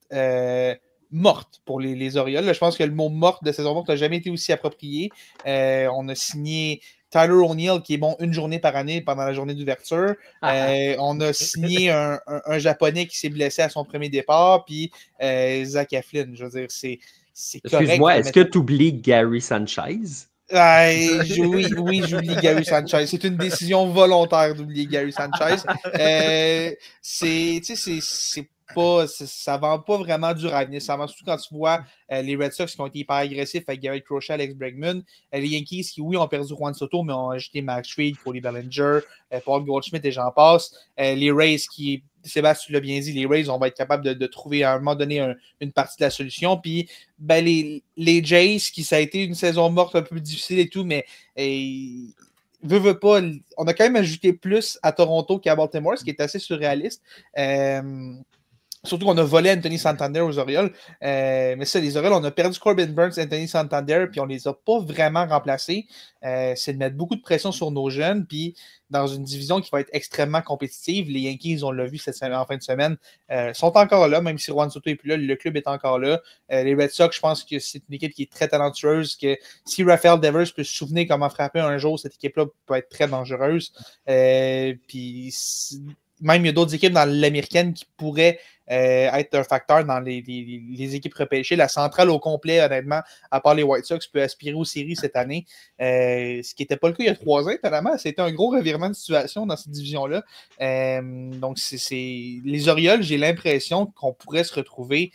Morte pour les Orioles. Là, je pense que le mot morte de saison morte n'a jamais été aussi approprié. On a signé Tyler O'Neill, qui est bon une journée par année pendant la journée d'ouverture. On a signé un Japonais qui s'est blessé à son premier départ, puis Zach Eflin. Je veux dire, c'est correct. Excuse-moi, est-ce que tu oublies Gary Sanchez? Oui, j'oublie Gary Sanchez. C'est une décision volontaire d'oublier Gary Sanchez. Ça ne vend pas vraiment du rêve. Ça vend surtout quand tu vois les Red Sox qui ont été hyper agressifs avec Garrett Crochet, Alex Bregman. Les Yankees qui, oui, ont perdu Juan Soto, mais ont ajouté Max Fried, Cody Bellinger, Paul Goldschmidt et j'en passe. Les Rays qui, Sébastien l'a bien dit, les Rays, on va être capable de trouver à un moment donné une partie de la solution. Puis les Jays, qui ça a été une saison morte un peu difficile et tout, mais veut pas, on a quand même ajouté plus à Toronto qu'à Baltimore, ce qui est assez surréaliste. Surtout qu'on a volé Anthony Santander aux Orioles. Mais ça, les Orioles, on a perdu Corbin Burns, Anthony Santander, puis on les a pas vraiment remplacés. C'est de mettre beaucoup de pression sur nos jeunes, puis dans une division qui va être extrêmement compétitive. Les Yankees, on l'a vu en fin de semaine, sont encore là, même si Juan Soto n'est plus là, le club est encore là. Les Red Sox, je pense que c'est une équipe qui est très talentueuse, que si Rafael Devers peut se souvenir comment frapper un jour, cette équipe-là peut être très dangereuse. Puis même il y a d'autres équipes dans l'américaine qui pourraient être un facteur dans les équipes repêchées. La centrale au complet, honnêtement, à part les White Sox, peut aspirer aux séries cette année. Ce qui n'était pas le cas il y a 3 ans, étonnamment. C'était un gros revirement de situation dans cette division-là. Donc, les Orioles, j'ai l'impression qu'on pourrait se retrouver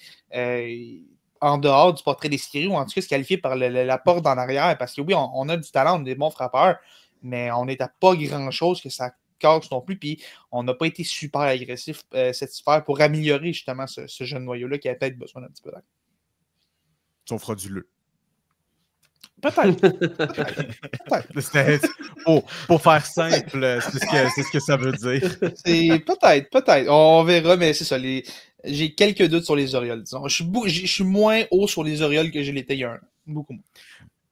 en dehors du portrait des séries, ou en tout cas se qualifier par la porte en arrière. Parce que oui, on a du talent, on a des bons frappeurs, mais on n'est à pas grand-chose que ça casse non plus, puis on n'a pas été super agressif cet hiver pour améliorer justement ce jeune noyau-là qui a peut-être besoin d'un petit peu d'aide. On fera du le. Peut-être. Pour faire simple, c'est ce que ça veut dire. C'est peut-être. On verra, mais c'est ça. J'ai quelques doutes sur les Orioles, disons. Je suis moins haut sur les Orioles que je l'étais il y a un an. Beaucoup moins.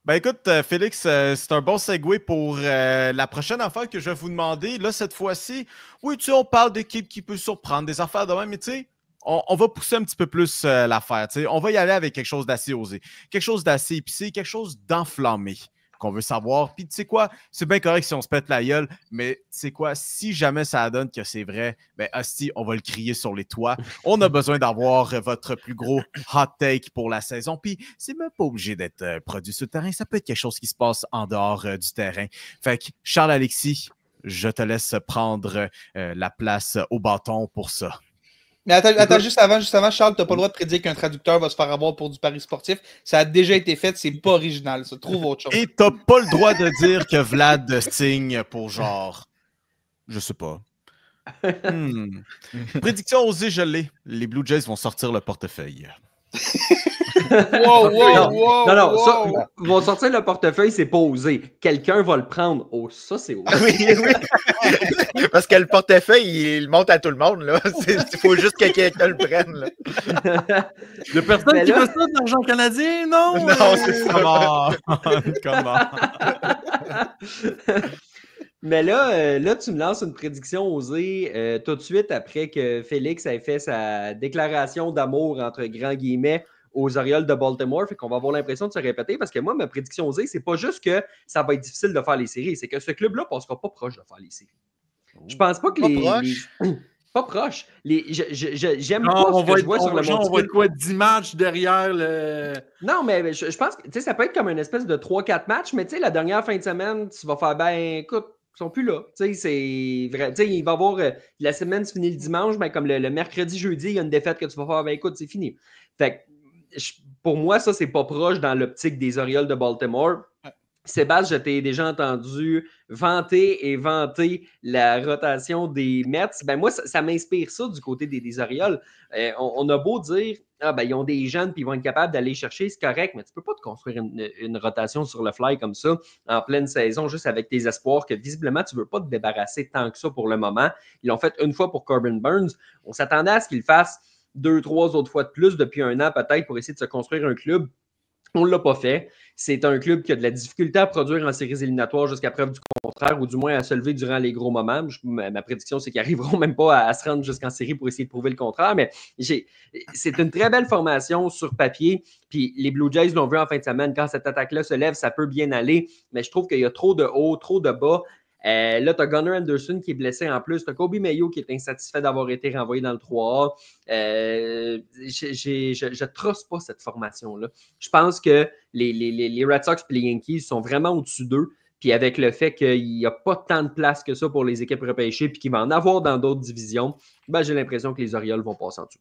Ben écoute, Félix, c'est un bon segue pour la prochaine affaire que je vais vous demander. Là, cette fois-ci, oui, tu sais, on parle d'équipe qui peut surprendre, des affaires de même, mais tu sais, on va pousser un petit peu plus l'affaire. Tu sais, on va y aller avec quelque chose d'assez osé, quelque chose d'assez épicé, quelque chose d'enflammé qu'on veut savoir. Puis tu sais quoi, c'est bien correct si on se pète la gueule, mais tu sais quoi, si jamais ça donne que c'est vrai, ben hostie, on va le crier sur les toits. On a besoin d'avoir votre plus gros hot take pour la saison. Puis c'est même pas obligé d'être produit sur le terrain, ça peut être quelque chose qui se passe en dehors du terrain. Fait que Charles-Alexis, je te laisse prendre la place au bâton pour ça. Mais attends, juste avant, Charles, tu n'as pas le droit de prédire qu'un traducteur va se faire avoir pour du pari sportif. Ça a déjà été fait, c'est pas original, ça. Trouve autre chose. Et t'as pas le droit de dire que Vlad signe pour genre... Je sais pas. Prédiction osée, je l'ai. Les Blue Jays vont sortir le portefeuille. Wow. Ça, ils vont sortir le portefeuille, c'est pas osé. Quelqu'un va le prendre. Oh, ça, c'est osé. Oui. Parce que le portefeuille, il monte à tout le monde. Il faut juste que quelqu'un le prenne. Là. Il y a personne qui veut ça de l'argent canadien, non? Non, c'est ça. Comment? Mais là, tu me lances une prédiction osée tout de suite après que Félix ait fait sa déclaration d'amour, entre grands guillemets, aux Orioles de Baltimore, fait qu'on va avoir l'impression de se répéter, parce que moi, ma prédiction Z, c'est pas juste que ça va être difficile de faire les séries, c'est que ce club-là ne passera pas proche de faire les séries. Je pense pas que pas proche. J'aime pas ce que je vois sur le monticule. On va être quoi, 10 matchs derrière le... Non, mais je pense que ça peut être comme une espèce de 3-4 matchs, mais la dernière fin de semaine, tu vas faire, écoute, ils sont plus là. C'est vrai. Il va y avoir, la semaine se finit le dimanche, comme le mercredi, jeudi, il y a une défaite que tu vas faire, écoute, c'est fini. Fait que, pour moi, ça, c'est pas proche dans l'optique des Orioles de Baltimore. Sébastien, je t'ai déjà entendu vanter la rotation des Mets. Moi, ça m'inspire ça du côté des Orioles. On a beau dire, ils ont des jeunes puis ils vont être capables d'aller chercher, c'est correct, mais tu ne peux pas te construire une rotation sur le fly comme ça en pleine saison, juste avec tes espoirs que visiblement, tu ne veux pas te débarrasser tant que ça pour le moment. Ils l'ont fait une fois pour Corbin Burns. On s'attendait à ce qu'ils le fassent 2-3 autres fois de plus depuis un an peut-être pour essayer de se construire un club. On ne l'a pas fait. C'est un club qui a de la difficulté à produire en séries éliminatoires jusqu'à preuve du contraire, ou du moins à se lever durant les gros moments. Ma prédiction, c'est qu'ils n'arriveront même pas à se rendre jusqu'en série pour essayer de prouver le contraire. Mais c'est une très belle formation sur papier. Puis les Blue Jays l'ont vu en fin de semaine. Quand cette attaque-là se lève, ça peut bien aller. Mais je trouve qu'il y a trop de haut, trop de bas. Là, tu as Gunnar Anderson qui est blessé en plus. Tu as Kobe Mayo qui est insatisfait d'avoir été renvoyé dans le 3A. Je ne trosse pas cette formation-là. Je pense que les Red Sox et les Yankees sont vraiment au-dessus d'eux. Puis avec le fait qu'il n'y a pas tant de place que ça pour les équipes repêchées puis qu'il va en avoir dans d'autres divisions, j'ai l'impression que les Orioles vont passer en dessous.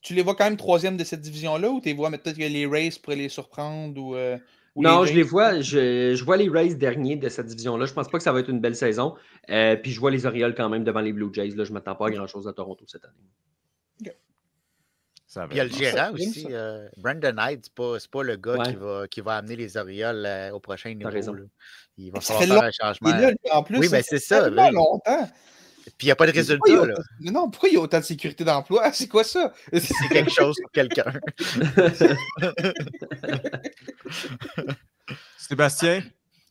Tu les vois quand même troisième de cette division-là ou tu les vois peut-être que les Rays pourraient les surprendre ou non, je les vois. Je vois les Rays derniers de cette division-là. Je pense pas que ça va être une belle saison. Puis je vois les Orioles quand même devant les Blue Jays. Là, je ne m'attends pas à grand-chose à Toronto cette année. Okay. Il y a le gérant aussi. Brandon Hyde, c'est pas le gars qui va amener les Orioles au prochain niveau. Il va falloir faire un changement. Là, en plus, oui, c'est ça. Longtemps. Puis il n'y a pas de résultat. Non, pourquoi il y a autant de sécurité d'emploi? C'est quoi ça? C'est quelque chose pour quelqu'un. Sébastien,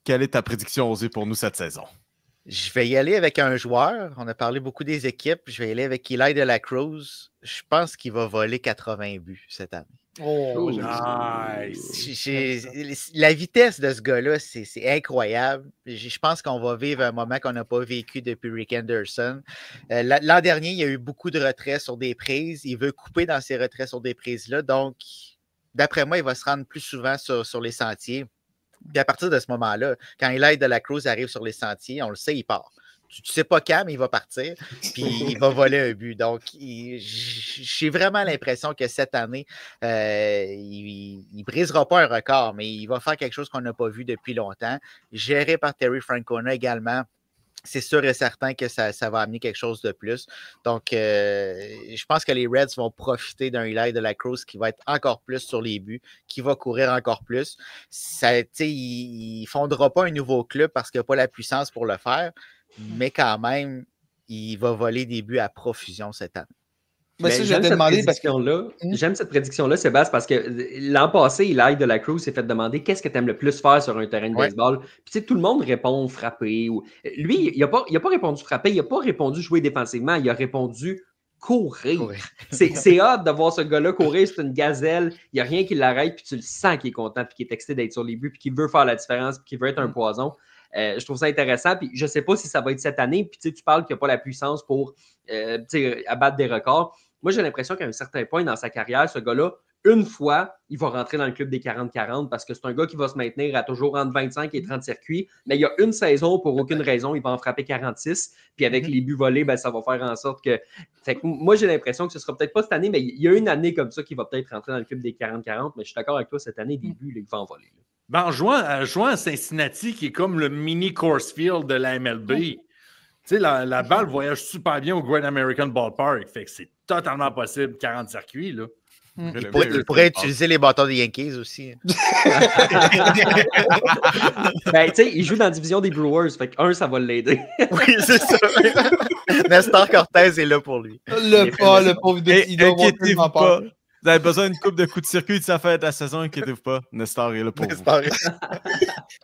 quelle est ta prédiction osée pour nous cette saison? Je vais y aller avec un joueur. On a parlé beaucoup des équipes. Je vais y aller avec Eli de la Cruz. Je pense qu'il va voler 80 buts cette année. Oh, nice! La vitesse de ce gars-là, c'est incroyable. Je pense qu'on va vivre un moment qu'on n'a pas vécu depuis Rick Anderson. L'an dernier, il y a eu beaucoup de retraits sur des prises. Il veut couper dans ces retraits sur des prises-là. Donc, d'après moi, il va se rendre plus souvent sur les sentiers. Puis à partir de ce moment-là, quand Eli de la Cruz arrive sur les sentiers, on le sait, il part. Tu ne sais pas quand, mais il va partir, puis il va voler un but. Donc, j'ai vraiment l'impression que cette année, il ne brisera pas un record, mais il va faire quelque chose qu'on n'a pas vu depuis longtemps. Géré par Terry Francona également. C'est sûr et certain que ça va amener quelque chose de plus. Donc, je pense que les Reds vont profiter d'un Eli de la Cruz qui va être encore plus sur les buts, qui va courir encore plus. Il ne fondera pas un nouveau club parce qu'il n'a pas la puissance pour le faire, mais quand même, il va voler des buts à profusion cette année. J'aime cette prédiction-là, Sébastien, parce que l'an passé, Eli de la Cruz s'est fait demander qu'est-ce que tu aimes le plus faire sur un terrain de baseball. Puis tout le monde répond frapper. Lui, il n'a pas répondu frapper, il n'a pas répondu jouer défensivement, il a répondu courir. C'est hâte de voir ce gars-là courir, c'est une gazelle, il n'y a rien qui l'arrête, puis tu le sens qu'il est content, puis qu'il est excité d'être sur les buts, puis qu'il veut faire la différence, puis qu'il veut être un poison. Je trouve ça intéressant, puis je ne sais pas si ça va être cette année, puis tu parles qu'il n'y a pas la puissance pour abattre des records. Moi, j'ai l'impression qu'à un certain point dans sa carrière, ce gars-là, une fois, il va rentrer dans le club des 40-40 parce que c'est un gars qui va se maintenir à toujours entre 25 et 30 circuits, mais il y a une saison, pour aucune raison, il va en frapper 46, puis avec les buts volés, ça va faire en sorte que... Fait que moi, j'ai l'impression que ce ne sera peut-être pas cette année, mais il y a une année comme ça qui va peut-être rentrer dans le club des 40-40, mais je suis d'accord avec toi, cette année, des buts, il va en voler. En jouant à Cincinnati, qui est comme le mini Coors Field de la MLB, tu sais, la balle voyage super bien au Great American Ballpark. Fait que c'est totalement possible, 40 circuits, là. Il pourrait utiliser les bâtons des Yankees aussi. Tu sais, il joue dans la division des Brewers. Fait que ça va l'aider. Oui, c'est ça. Nestor Cortez est là pour lui. Le pauvre, il doit avoir tellement peur. Vous avez besoin d'une coupe de coups de circuit de sa fête la saison, inquiétez-vous pas. Nestor est là pour vous.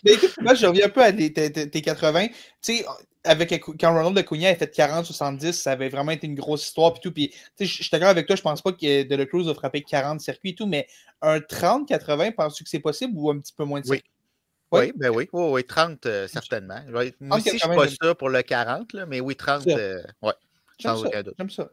Mais écoute, moi, je reviens un peu à tes 80. Tu sais, quand Ronald Acuna a fait 40-70, ça avait vraiment été une grosse histoire. Puis tout. Puis, je suis d'accord avec toi, je pense pas que De La Cruz a frappé 40 circuits et tout, mais un 30-80, penses-tu que c'est possible ou un petit peu moins de circuits? Oui, ben oui. Oui, 30, certainement. Moi aussi, je ne suis pas sûr pour le 40, là, mais oui, 30, ouais. J'aime ça.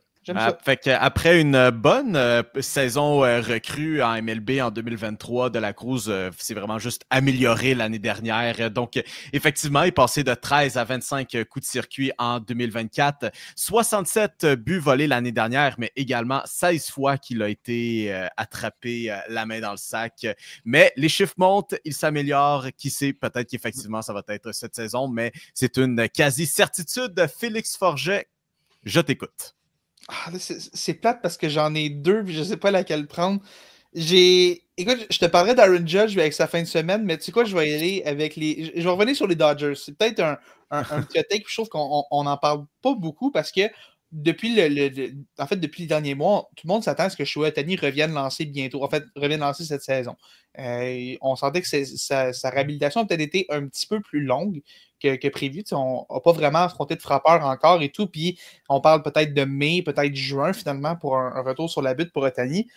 Fait qu'après une bonne saison recrue en MLB en 2023, De La Cruz s'est vraiment juste amélioré l'année dernière. Donc, effectivement, il est passé de 13 à 25 coups de circuit en 2024. 67 buts volés l'année dernière, mais également 16 fois qu'il a été attrapé la main dans le sac. Mais les chiffres montent, ils s'améliorent. Qui sait, peut-être qu'effectivement, ça va être cette saison, mais c'est une quasi-certitude. Félix Forget, je t'écoute. Ah, c'est plate parce que j'en ai deux et je ne sais pas laquelle prendre. Écoute, je te parlerai d'Aaron Judge avec sa fin de semaine, mais tu sais quoi, je vais y aller avec les. Je vais revenir sur les Dodgers. C'est peut-être un petit take, je trouve qu'on n'en parle pas beaucoup parce que depuis depuis les derniers mois, tout le monde s'attend à ce que Shohei Ohtani revienne lancer bientôt. En fait, revienne lancer cette saison. On sentait que sa réhabilitation a peut-être été un petit peu plus longue que prévu. T'sais, on n'a pas vraiment affronté de frappeur encore et tout. Puis on parle peut-être de mai, peut-être juin finalement pour un retour sur la butte pour Ohtani.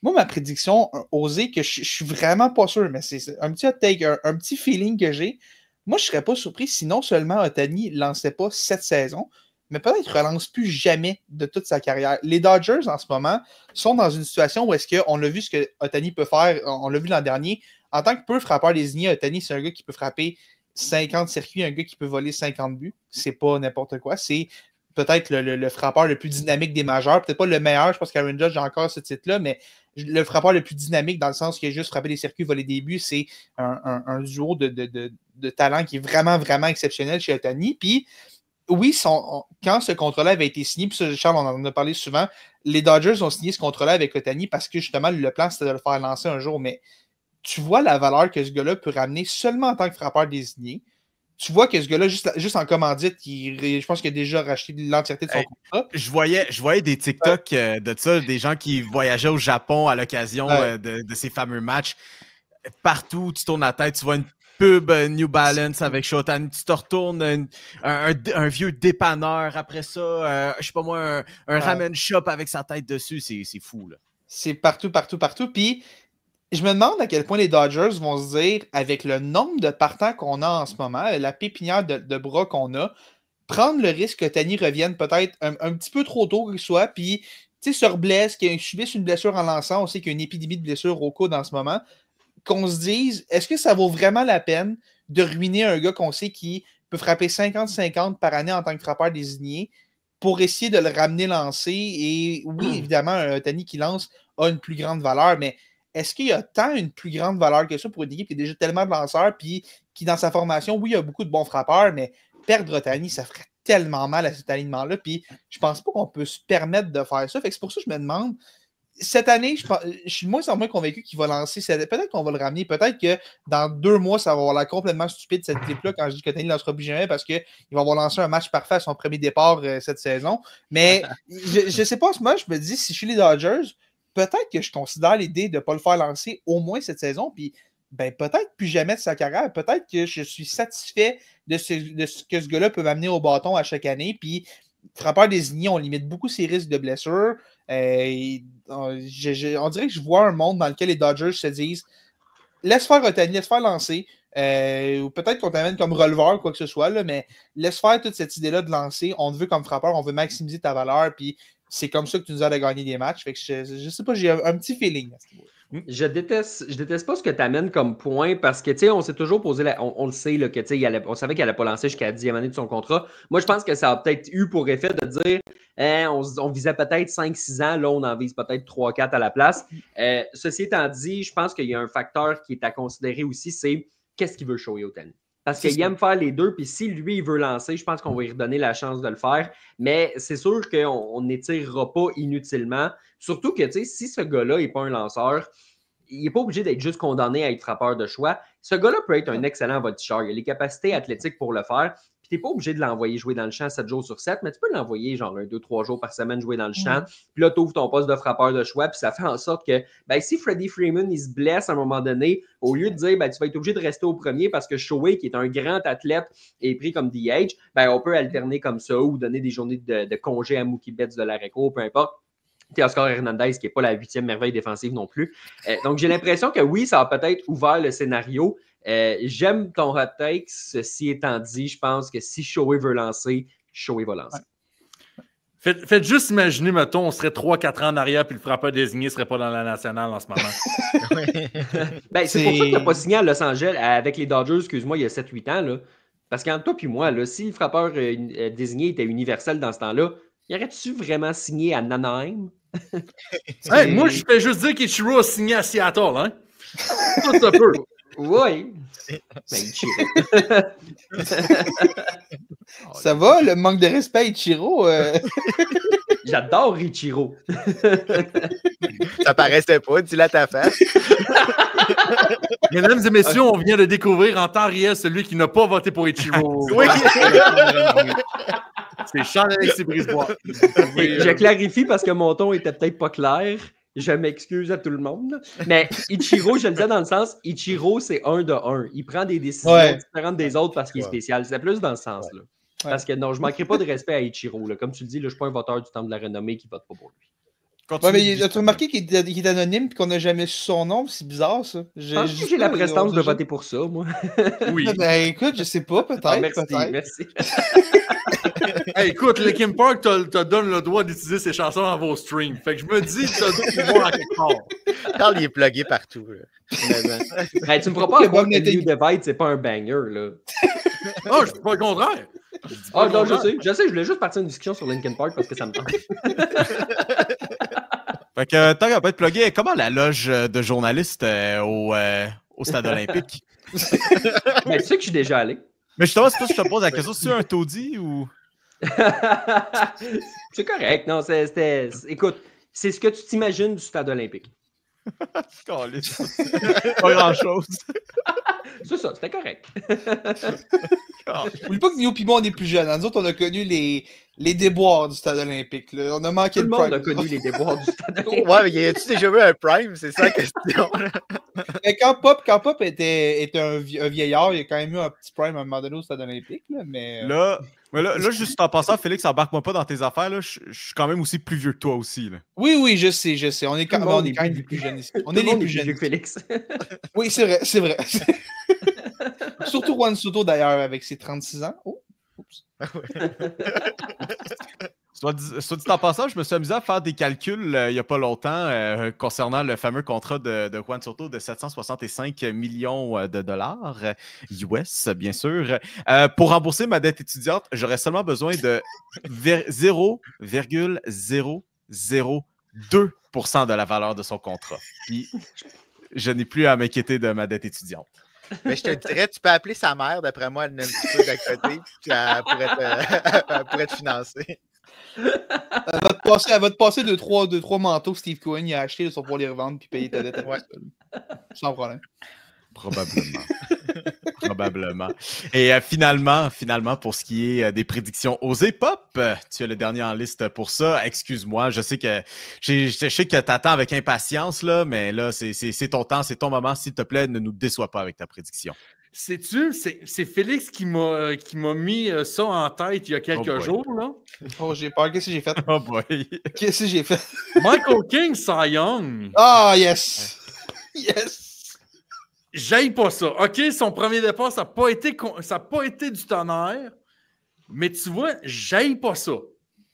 Moi, ma prédiction, osée, que je suis vraiment pas sûr, mais c'est un petit hot take, un petit feeling que j'ai. Moi, je ne serais pas surpris si non seulement Ohtani ne lançait pas cette saison, mais peut-être ne relance plus jamais de toute sa carrière. Les Dodgers, en ce moment, sont dans une situation où est-ce qu'on a vu ce que Ohtani peut faire, on l'a vu l'an dernier. En tant que peu frappeur désigné, Ohtani, c'est un gars qui peut frapper 50 circuits, un gars qui peut voler 50 buts. C'est pas n'importe quoi. C'est peut-être le frappeur le plus dynamique des majeurs. Peut-être pas le meilleur, je pense qu'Aaron Judge a encore ce titre-là, mais le frappeur le plus dynamique dans le sens qu'il a juste frappé des circuits, volé des buts, c'est un duo de talent qui est vraiment, vraiment exceptionnel chez Ohtani. Puis, oui, quand ce contrat-là avait été signé, puis ça, Charles, on en a parlé souvent, les Dodgers ont signé ce contrat-là avec Ohtani parce que justement, le plan, c'était de le faire lancer un jour. Mais tu vois la valeur que ce gars-là peut ramener seulement en tant que frappeur désigné. Tu vois que ce gars-là, juste en commandite, je pense qu'il a déjà racheté l'entièreté de son contrat. Je voyais des TikTok de ça, des gens qui voyageaient au Japon à l'occasion de ces fameux matchs. Partout, tu tournes la tête, tu vois une pub New Balance avec Shohei, tu te retournes un vieux dépanneur après ça, je sais pas moi, un ramen shop avec sa tête dessus, c'est fou, là. C'est partout. Puis, je me demande à quel point les Dodgers vont se dire, avec le nombre de partants qu'on a en ce moment, la pépinière de bras qu'on a, prendre le risque que Ohtani revienne peut-être un petit peu trop tôt qu'il soit, puis, tu sais, se reblesse, qu'il subisse une blessure en lançant, on sait qu'il y a une épidémie de blessures au coude en ce moment, qu'on se dise, est-ce que ça vaut vraiment la peine de ruiner un gars qu'on sait qui peut frapper 50-50 par année en tant que frappeur désigné pour essayer de le ramener lancer? Et oui, évidemment, un Ohtani qui lance a une plus grande valeur, mais est-ce qu'il y a tant une plus grande valeur que ça pour une équipe qui a déjà tellement de lanceurs, puis qui, dans sa formation, oui, il y a beaucoup de bons frappeurs, mais perdre Ohtani, ça ferait tellement mal à cet alignement-là, puis je pense pas qu'on peut se permettre de faire ça. Fait que c'est pour ça que je me demande, cette année, je suis moins en moins convaincu qu'il va lancer. Peut-être qu'on va le ramener. Peut-être que dans 2 mois, ça va avoir l'air complètement stupide, cette clip-là, quand je dis que Ohtani ne lancera plus jamais parce qu'il va avoir lancé un match parfait à son premier départ cette saison. Mais je ne sais pas, en ce moment, je me dis, si je suis les Dodgers, peut-être que je considère l'idée de ne pas le faire lancer au moins cette saison. Puis, peut-être plus jamais de sa carrière. Peut-être que je suis satisfait de ce que ce gars-là peut m'amener au bâton à chaque année. Puis, frappeur désigné, on limite beaucoup ses risques de blessure. On dirait que je vois un monde dans lequel les Dodgers se disent, laisse faire Ohtani, laisse faire lancer, ou peut-être qu'on t'amène comme releveur, quoi que ce soit, là, mais laisse faire toute cette idée-là de lancer. On te veut comme frappeur, on veut maximiser ta valeur, puis c'est comme ça que tu nous aides à gagner des matchs. Fait que je sais pas, j'ai un petit feeling à ce niveau. Je déteste pas ce que tu amènes comme point parce que, tu sais, on s'est toujours posé, on le sait, là, que, tu sais, on savait qu'il n'allait pas lancer jusqu'à la 10e année de son contrat. Moi, je pense que ça a peut-être eu pour effet de dire, on visait peut-être 5-6 ans, là, on en vise peut-être 3-4 à la place. Ceci étant dit, je pense qu'il y a un facteur qui est à considérer aussi, c'est qu'est-ce qu'il veut Shohei Ohtani. Parce qu'il aime faire les deux, puis si lui, il veut lancer, je pense qu'on va lui redonner la chance de le faire. Mais c'est sûr qu'on n'étirera pas inutilement. Surtout que, tu sais, si ce gars-là n'est pas un lanceur, il n'est pas obligé d'être juste condamné à être frappeur de choix. Ce gars-là peut être un excellent voltigeur. Il a les capacités athlétiques pour le faire. Puis Tu n'es pas obligé de l'envoyer jouer dans le champ 7 jours sur 7, mais tu peux l'envoyer genre 2-3 jours par semaine jouer dans le champ. Puis là, tu ouvres ton poste de frappeur de choix, puis ça fait en sorte que si Freddie Freeman il se blesse à un moment donné, au lieu de dire tu vas être obligé de rester au premier parce que Shohei, qui est un grand athlète, est pris comme DH, on peut alterner comme ça ou donner des journées de congé à Mookie Betts de l'arrêt court, peu importe. Oscar Hernandez, qui n'est pas la 8e merveille défensive non plus. Donc, j'ai l'impression que oui, ça a peut-être ouvert le scénario. J'aime ton hot take. Ceci étant dit, je pense que si Shohei veut lancer, Shohei va lancer. Faites juste imaginer, mettons, on serait 3-4 ans en arrière puis le frappeur désigné ne serait pas dans la nationale en ce moment. C'est pour ça que tu n'as pas signé à Los Angeles avec les Dodgers, excuse-moi, il y a 7-8 ans. Là. Parce qu'entre toi et moi, là, si le frappeur désigné était universel dans ce temps-là, y aurait-tu vraiment signé à Anaheim? Moi, je fais juste dire qu'Ichiro a signé à Seattle, hein? Tout ça peut. Oui. Ichiro. Ça va, le manque de respect à Ichiro? J'adore Ichiro. Ça paraissait pas, dis-le à ta face. Mesdames et messieurs, on vient de découvrir en temps réel celui qui n'a pas voté pour Ichiro. Oui. C'est Charles-Alexis Brisebois. Je clarifie parce que mon ton était peut-être pas clair. Je m'excuse à tout le monde. Mais Ichiro, je le disais dans le sens, Ichiro, c'est 1 de 1. Il prend des décisions différentes des autres parce qu'il est spécial. C'est plus dans ce sens-là. Parce que non, je ne manquerai pas de respect à Ichiro. Là. Comme tu le dis, là, je ne suis pas un voteur du Temple de la Renommée qui ne vote pas pour lui. Mais as-tu remarqué qu'il est anonyme et qu'on n'a jamais su son nom? C'est bizarre, ça. Je pense que j'ai la prestance de voter pour ça, moi. Oui. Écoute, je sais pas, peut-être. Merci. Écoute, Linkin Park te donne le droit d'utiliser ses chansons dans vos streams. Fait que je me dis que tu as du pouvoir à quelque part. Carl, il est plugué partout. Tu me feras pas croire que New Divide, c'est pas un banger, là. Je dis pas le contraire. Non, je sais, je voulais juste partir une discussion sur Linkin Park parce que ça me tente. Fait que, tant qu'à pas être plugué, comment la loge de journalistes au Stade olympique? Mais tu sais que je suis déjà allé. Mais justement, c'est toi que je te pose la question, c'est-tu un taudis ou... C'est correct, non, écoute, c'est ce que tu t'imagines du Stade olympique. Pas grand-chose. C'est ça, c'était correct. Oublie pas que Nio et moi, on est plus jeunes. Nous autres, on a connu les déboires du Stade olympique. Là. On a manqué Tout le monde a connu les déboires du Stade olympique. Ouais, mais as-tu déjà vu un prime? C'est ça la question. Mais quand Pop était un vieillard, il y a quand même eu un petit prime à un moment donné au Stade olympique. Là, Là, juste en passant, Félix, embarque-moi pas dans tes affaires. Là. Je suis quand même aussi plus vieux que toi aussi. Là. Oui, je sais. On est quand même les plus jeunes ici. On est les plus jeunes. Félix. Oui, c'est vrai. Surtout Juan Soto, d'ailleurs, avec ses 36 ans. Oh, oups. Soit dit en passant, je me suis amusé à faire des calculs il n'y a pas longtemps concernant le fameux contrat de Juan Soto de 765 millions de dollars US, bien sûr. Pour rembourser ma dette étudiante, j'aurais seulement besoin de 0,002% de la valeur de son contrat. Puis, je n'ai plus à m'inquiéter de ma dette étudiante. Mais je te dirais, tu peux appeler sa mère, d'après moi, elle a un petit peu d'à côté, puis elle pourrait te financer. Elle va te passer deux, trois manteaux que Steve Cohen a acheté pour pouvoir les revendre puis payer ta dette avec ça. Sans problème. Probablement. Et finalement, pour ce qui est des prédictions osées pop, tu es le dernier en liste pour ça. Excuse-moi, je sais que tu attends avec impatience, là, mais là, c'est ton temps, c'est ton moment. S'il te plaît, ne nous déçois pas avec ta prédiction. Sais-tu, c'est Félix qui m'a mis ça en tête il y a quelques jours. Là. Oh, j'ai peur. Qu'est-ce que j'ai fait? Oh boy! Qu'est-ce que j'ai fait? Michael King, Cy Young. Ah, yes! Yes! J'aille pas ça. OK, son premier départ, ça n'a pas été du tonnerre, mais tu vois, j'aille pas ça.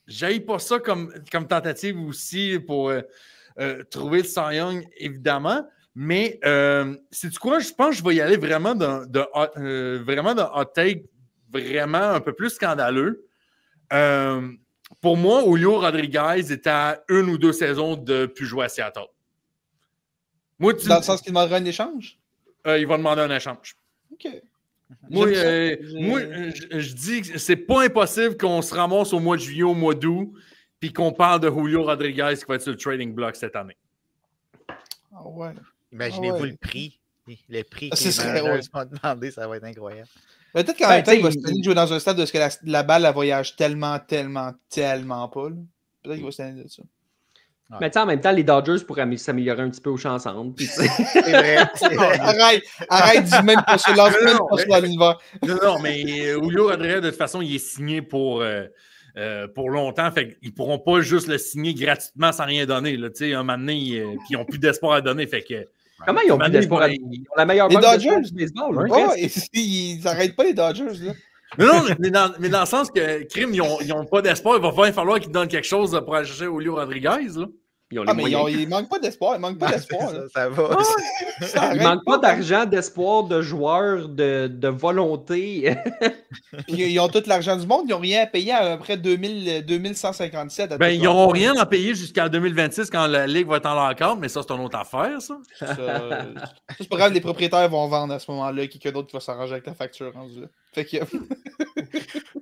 J'aille pas ça comme tentative aussi pour trouver le Cy Young, évidemment. Mais, sais-tu quoi? Je pense que je vais y aller vraiment d'un hot take vraiment un peu plus scandaleux. Pour moi, Julio Rodriguez était à 1 ou 2 saisons de plus jouer à Seattle. Moi, dans le sens qu'il demandera un échange? Il va demander un échange. OK. Moi, je dis que c'est pas impossible qu'on se ramasse au mois de juillet, au mois d'août, puis qu'on parle de Julio Rodriguez qui va être sur le trading block cette année. Ah ouais. Imaginez-vous le prix. Le prix Ce que les serait- Mariners vont demander, ça va être incroyable. Mais peut-être qu'en Ben, même temps, il va t'sais, se tenir de jouer dans un stade où est-ce que la balle, elle voyage tellement pas. Là. Peut-être qu'il va se tenir de ça. Mais tu sais, en même temps, les Dodgers pourraient s'améliorer un petit peu aux chansons. Puis, tu sais, C'est vrai, c'est vrai. Arrête, dis même pas ça. Lance même pas ça dans l'univers. Non, mais Julio Rodriguez, de toute façon, il est signé pour longtemps. Fait qu'ils ne pourront pas juste le signer gratuitement sans rien donner. Là, un moment donné, puis ils n'ont plus d'espoir à donner. Fait que, comment ils ont plus d'espoir? Ils ont la meilleure Les banque Dodgers? d'espoir du baseball. là, Oh, presque. ils n'arrêtent pas les Dodgers. Là. Non, mais dans le sens que Crime, ils n'ont pas d'espoir. Il va bien falloir qu'ils donnent quelque chose pour aller chercher Julio Rodriguez. Là. Ils ont les Ah, mais moyens. il manque pas d'espoir. Il manque pas d'espoir. là. Ça va. Ça Il arrête manque pas pas. d'argent, d'espoir, de joueurs, de volonté. Puis ils ont tout l'argent du monde. Ils n'ont rien à payer à peu près 2157. Ben, ils n'auront rien à payer jusqu'à 2026 quand la Ligue va être en lock-out, mais ça, c'est une autre affaire, ça. C'est pas grave, les propriétaires vont vendre à ce moment-là. Quelqu'un d'autre qui va s'arranger avec la facture rendu là. Fait que...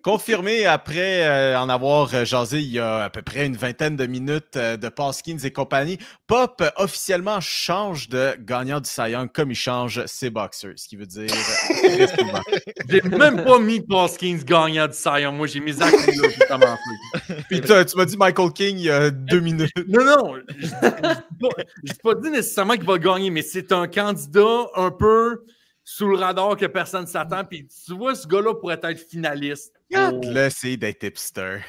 Confirmé après en avoir jasé il y a à peu près une vingtaine de minutes de Paskins et compagnie, Pop officiellement change de gagnant du Cy Young comme il change ses boxers, ce qui veut dire respectivement. J'ai même pas mis Paskins gagnant du Cy Young. Moi, j'ai mis Zach Wheeler pour commencer. Puis tu m'as dit Michael King il y a 2 minutes. Non, je n'ai pas dit nécessairement qu'il va gagner, mais c'est un candidat un peu sous le radar que personne ne s'attend. Puis tu vois, ce gars-là pourrait être finaliste. Là, c'est d'être hipster.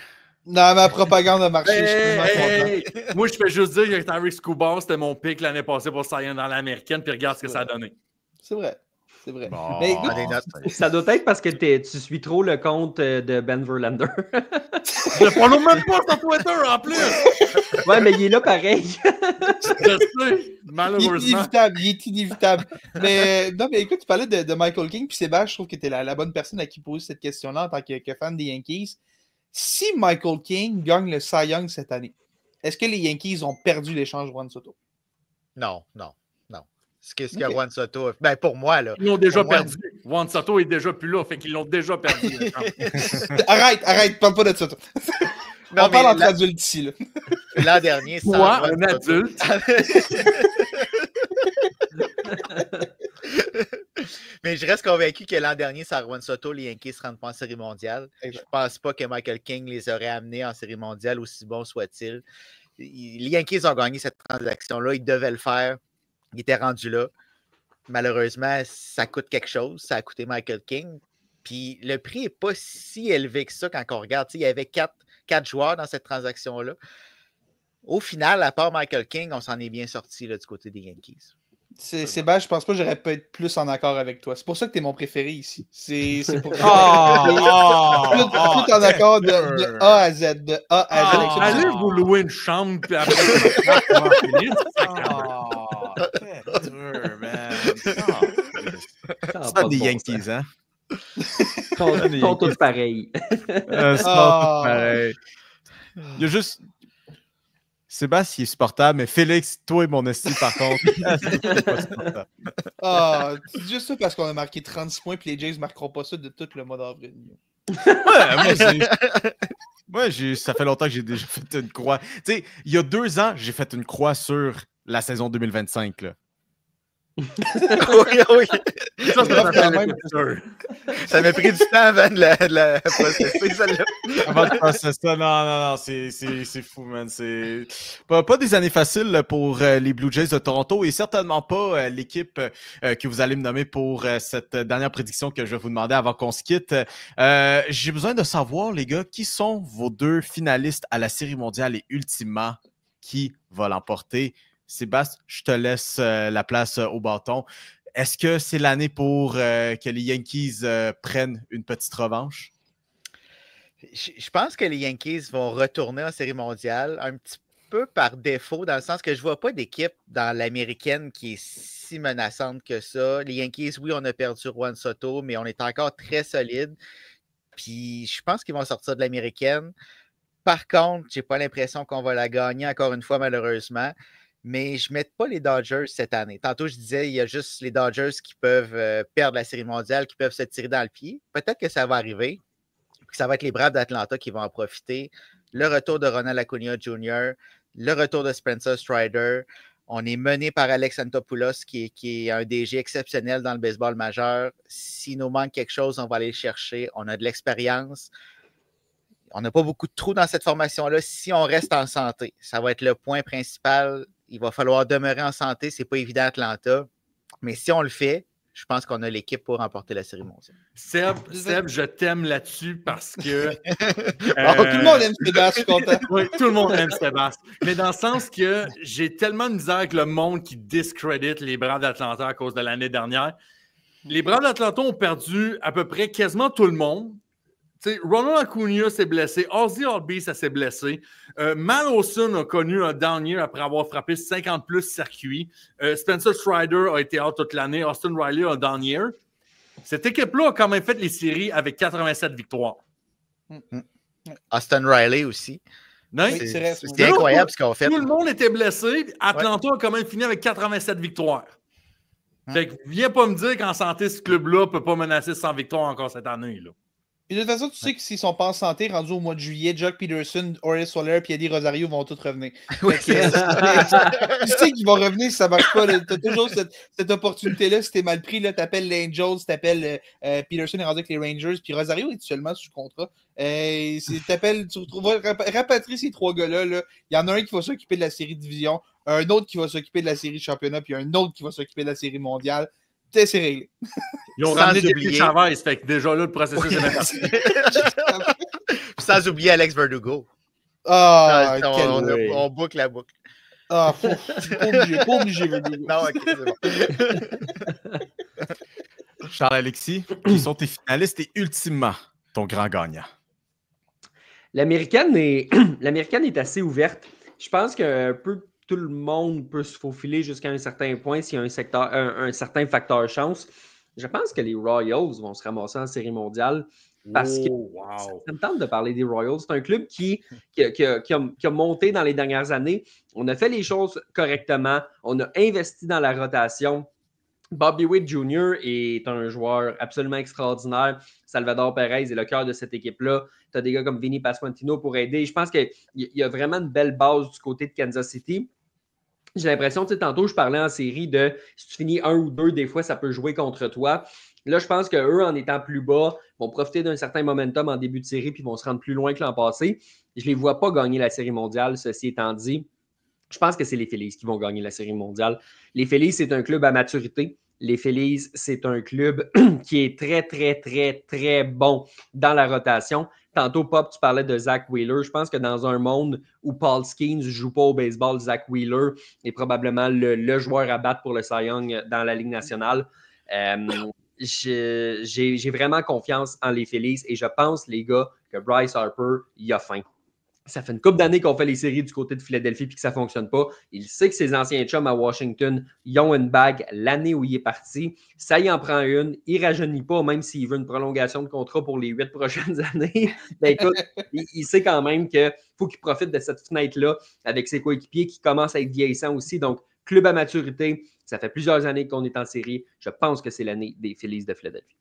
Non, ma propagande a marché. Je suis tellement content. Moi, je fais juste dire que Tariq Skubal, c'était mon pick l'année passée pour Cy Young dans l'américaine, puis regarde ce que ça a donné. C'est vrai. C'est vrai. Bon. Mais écoute, Des notes. Ça doit être parce que tu suis trop le compte de Ben Verlander. Je ne follow même pas sur Twitter en plus. Ouais, mais il est là pareil. Je sais, malheureusement. il est inévitable. Mais non, mais écoute, tu parlais de Michael King, puis Sébastien, je trouve que tu es la bonne personne à qui poser cette question-là en tant que fan des Yankees. Si Michael King gagne le Cy Young cette année, est-ce que les Yankees ont perdu l'échange Juan Soto? Non. Ce que Juan Soto. Ben, pour moi, là. Ils l'ont déjà Pour moi, perdu. Juan Soto est déjà plus là, fait qu'ils l'ont déjà perdu. Arrête, parle pas de Soto. Non, On parle mais entre adultes ici. Là. l'an dernier, sans Moi, Juan un Soto- adulte. Mais je reste convaincu que l'an dernier, sans Juan Soto, les Yankees ne se rendent pas en série mondiale. Je ne pense pas que Michael King les aurait amenés en série mondiale, aussi bon soit-il. Les Yankees ont gagné cette transaction-là. Ils devaient le faire. Ils étaient rendus là. Malheureusement, ça coûte quelque chose. Ça a coûté Michael King. Puis le prix n'est pas si élevé que ça quand on regarde. Il y avait quatre joueurs dans cette transaction-là. Au final, à part Michael King, on s'en est bien sorti là, du côté des Yankees. Sébastien, je pense pas que j'aurais pu être plus en accord avec toi. C'est pour ça que tu es mon préféré ici. C'est pour ça. Tout en accord de A à Z. De A à Z. Allez vous louer une chambre, puis après, C'est dur, man. Ça C'est des Yankees, hein? Ils sont tous pareils. C'est pas tout pareil. Il y a juste... Sébastien, il est supportable, mais Félix, toi et mon esti, par contre, c'est pas supportable. C'est juste ça parce qu'on a marqué 36 points et les Jays ne marqueront pas ça de tout le mois d'avril. Moi, ça fait longtemps que j'ai déjà fait une croix. Tu sais, il y a 2 ans, j'ai fait une croix sur la saison 2025. Là. Oui. ça s'appelle le futur. Ça m'a pris du temps avant de la processer, celle-là. Avant de passer ça, non, c'est fou, man. C'est pas des années faciles là, pour les Blue Jays de Toronto et certainement pas l'équipe que vous allez me nommer pour cette dernière prédiction que je vais vous demander avant qu'on se quitte. J'ai besoin de savoir, les gars, qui sont vos 2 finalistes à la Série mondiale et ultimement, qui va l'emporter? Sébastien, je te laisse la place au bâton. Est-ce que c'est l'année pour que les Yankees prennent une petite revanche? Je pense que les Yankees vont retourner en série mondiale un petit peu par défaut, dans le sens que je ne vois pas d'équipe dans l'américaine qui est si menaçante que ça. Les Yankees, oui, on a perdu Juan Soto, mais on est encore très solide. Puis je pense qu'ils vont sortir de l'américaine. Par contre, je n'ai pas l'impression qu'on va la gagner encore une fois, malheureusement. Mais je ne mets pas les Dodgers cette année. Tantôt, je disais, il y a juste les Dodgers qui peuvent perdre la Série mondiale, qui peuvent se tirer dans le pied. Peut-être que ça va arriver. Puis ça va être les Braves d'Atlanta qui vont en profiter. Le retour de Ronald Acuna Jr., le retour de Spencer Strider. On est mené par Alex Antopoulos, qui est un DG exceptionnel dans le baseball majeur. S'il nous manque quelque chose, on va aller le chercher. On a de l'expérience. On n'a pas beaucoup de trous dans cette formation-là. Si on reste en santé, ça va être le point principal. Il va falloir demeurer en santé. Ce n'est pas évident à Atlanta. Mais si on le fait, je pense qu'on a l'équipe pour remporter la Série mondiale. Seb, je t'aime là-dessus parce que... tout le monde aime Sébastien, je suis content. Oui, tout le monde aime Sébastien. Mais dans le sens que j'ai tellement de misère avec le monde qui discrédite les Braves d'Atlanta à cause de l'année dernière. Les Braves d'Atlanta ont perdu à peu près quasiment tout le monde. T'sais, Ronald Acuna s'est blessé, Ozzy Albies s'est blessé, Matt Olson a connu un down year après avoir frappé 50 plus circuits, Spencer Strider a été out toute l'année, Austin Riley a un down year. Cette équipe-là a quand même fait les séries avec 87 victoires. Austin Riley aussi. C'est incroyable ce qu'on fait. Tout le monde était blessé, Atlanta a quand même fini avec 87 victoires. Fait que viens pas me dire qu'en santé, ce club-là ne peut pas menacer 100 victoires encore cette année, là. Et de toute façon, tu sais que s'ils sont pas en santé, rendus au mois de juillet, Jock Peterson, Oriel Soler et Eddie Rosario vont tous revenir. Oui, tu sais qu'ils vont revenir si ça marche pas. Tu as toujours cette opportunité-là. Si t'es mal pris, tu appelles les Angels, tu appelles Peterson est rendu avec les Rangers, puis Rosario est seulement sous contrat. Tu rapatries ces trois gars-là. Il y en a un qui va s'occuper de la série division, un autre qui va s'occuper de la série championnat, puis un autre qui va s'occuper de la série mondiale. C'est réglé. Ils ont ramené des Chavez, fait que déjà là, le processus est parti. Sans oublier Alex Verdugo. On boucle la boucle. Pas obligé, Verdugo. Non, ok, c'est bon. Charles-Alexis, qui sont tes finalistes et ultimement ton grand gagnant? L'américaine est assez ouverte. Je pense qu'un peu tout le monde peut se faufiler jusqu'à un certain point s'il y a un certain facteur chance. Je pense que les Royals vont se ramasser en série mondiale parce que ça me tente de parler des Royals. C'est un club qui a monté dans les dernières années. On a fait les choses correctement. On a investi dans la rotation. Bobby Witt Jr. est un joueur absolument extraordinaire. Salvador Perez est le cœur de cette équipe-là. Tu as des gars comme Vinny Pasquantino pour aider. Je pense qu'il y a vraiment une belle base du côté de Kansas City. J'ai l'impression, tantôt, je parlais en série de si tu finis 1 ou 2, des fois, ça peut jouer contre toi. Là, je pense qu'eux, en étant plus bas, vont profiter d'un certain momentum en début de série puis vont se rendre plus loin que l'an passé. Je ne les vois pas gagner la série mondiale, ceci étant dit. Je pense que c'est les Phillies qui vont gagner la série mondiale. Les Phillies, c'est un club à maturité. Les Phillies, c'est un club qui est très, très, très, très bon dans la rotation. Tantôt, Pop, tu parlais de Zach Wheeler. Je pense que dans un monde où Paul Skeens ne joue pas au baseball, Zach Wheeler est probablement le joueur à battre pour le Cy Young dans la Ligue nationale. J'ai vraiment confiance en les Phillies et je pense, les gars, que Bryce Harper, il a faim. Ça fait une couple d'années qu'on fait les séries du côté de Philadelphie et que ça ne fonctionne pas. Il sait que ses anciens chums à Washington, ils ont une bague l'année où il est parti. Ça y en prend une. Il ne rajeunit pas, même s'il veut une prolongation de contrat pour les 8 prochaines années. Ben écoute, il sait quand même qu'il faut qu'il profite de cette fenêtre-là avec ses coéquipiers qui commencent à être vieillissants aussi. Donc, club à maturité, ça fait plusieurs années qu'on est en série. Je pense que c'est l'année des Phillies de Philadelphie.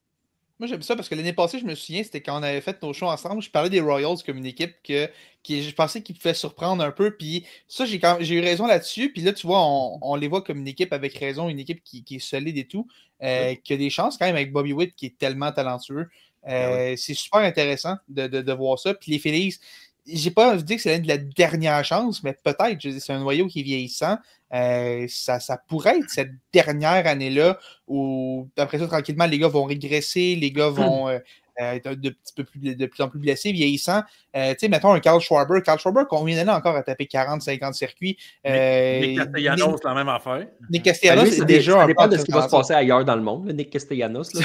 Moi, j'aime ça parce que l'année passée, je me souviens, c'était quand on avait fait nos shows ensemble. Je parlais des Royals comme une équipe qui je pensais qu'ils pouvaient surprendre un peu. Puis ça, j'ai eu raison là-dessus. Puis là, tu vois, on les voit comme une équipe avec raison, une équipe qui est solide et tout, qui a des chances quand même avec Bobby Witt qui est tellement talentueux. C'est super intéressant de voir ça. Puis les Phillies, j'ai pas envie de dire que c'est l'année de la dernière chance, mais peut-être. C'est un noyau qui est vieillissant. Ça pourrait être cette dernière année-là où, après ça, tranquillement, les gars vont régresser, les gars vont être de plus en plus blessés, vieillissants. Tu sais, mettons un Carl Schwarber. Carl Schwarber, combien d'années encore à taper 40-50 circuits? Nick Castellanos, la même affaire. Nick Castellanos, c'est déjà ça un dépend de ce qui va se passer ailleurs dans le monde. Nick Castellanos, là,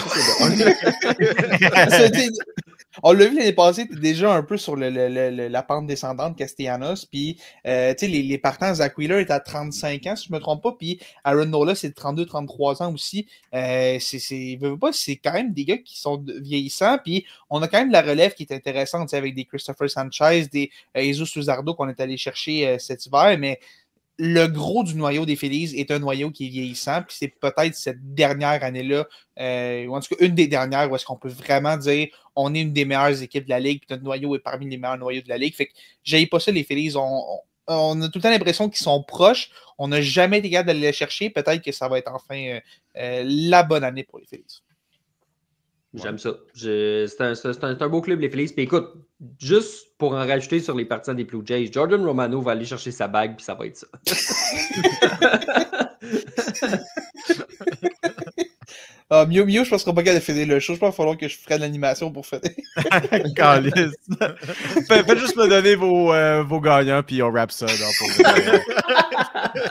on l'a vu l'année passée, tu es déjà un peu sur la pente descendante Castellanos. Puis, tu sais, les partants, Zach Wheeler est à 35 ans, si je ne me trompe pas. Puis, Aaron Nola, c'est 32-33 ans aussi. C'est quand même des gars qui sont vieillissants. Puis, on a quand même la relève qui est intéressante, avec des Christopher Sanchez, des Jesus Luzardo qu'on est allé chercher cet hiver. Mais le gros du noyau des Phillies est un noyau qui est vieillissant, puis c'est peut-être cette dernière année-là, ou en tout cas une des dernières, où est-ce qu'on peut vraiment dire on est une des meilleures équipes de la Ligue, puis notre noyau est parmi les meilleurs noyaux de la Ligue. Fait que j'aille pas ça, les Phillies on a tout le temps l'impression qu'ils sont proches. On n'a jamais été capable d'aller les chercher. Peut-être que ça va être enfin la bonne année pour les Phillies. J'aime ça. C'est un beau club, les Phillies. Puis écoute, juste pour en rajouter sur les partisans des Blue Jays, Jordan Romano va aller chercher sa bague, puis ça va être ça. Mio, je pense qu'on va pas capable de finir le show. Je pense qu'il va falloir que je ferai de l'animation pour finir. Calice. Faites juste me donner vos gagnants, puis on wrap ça.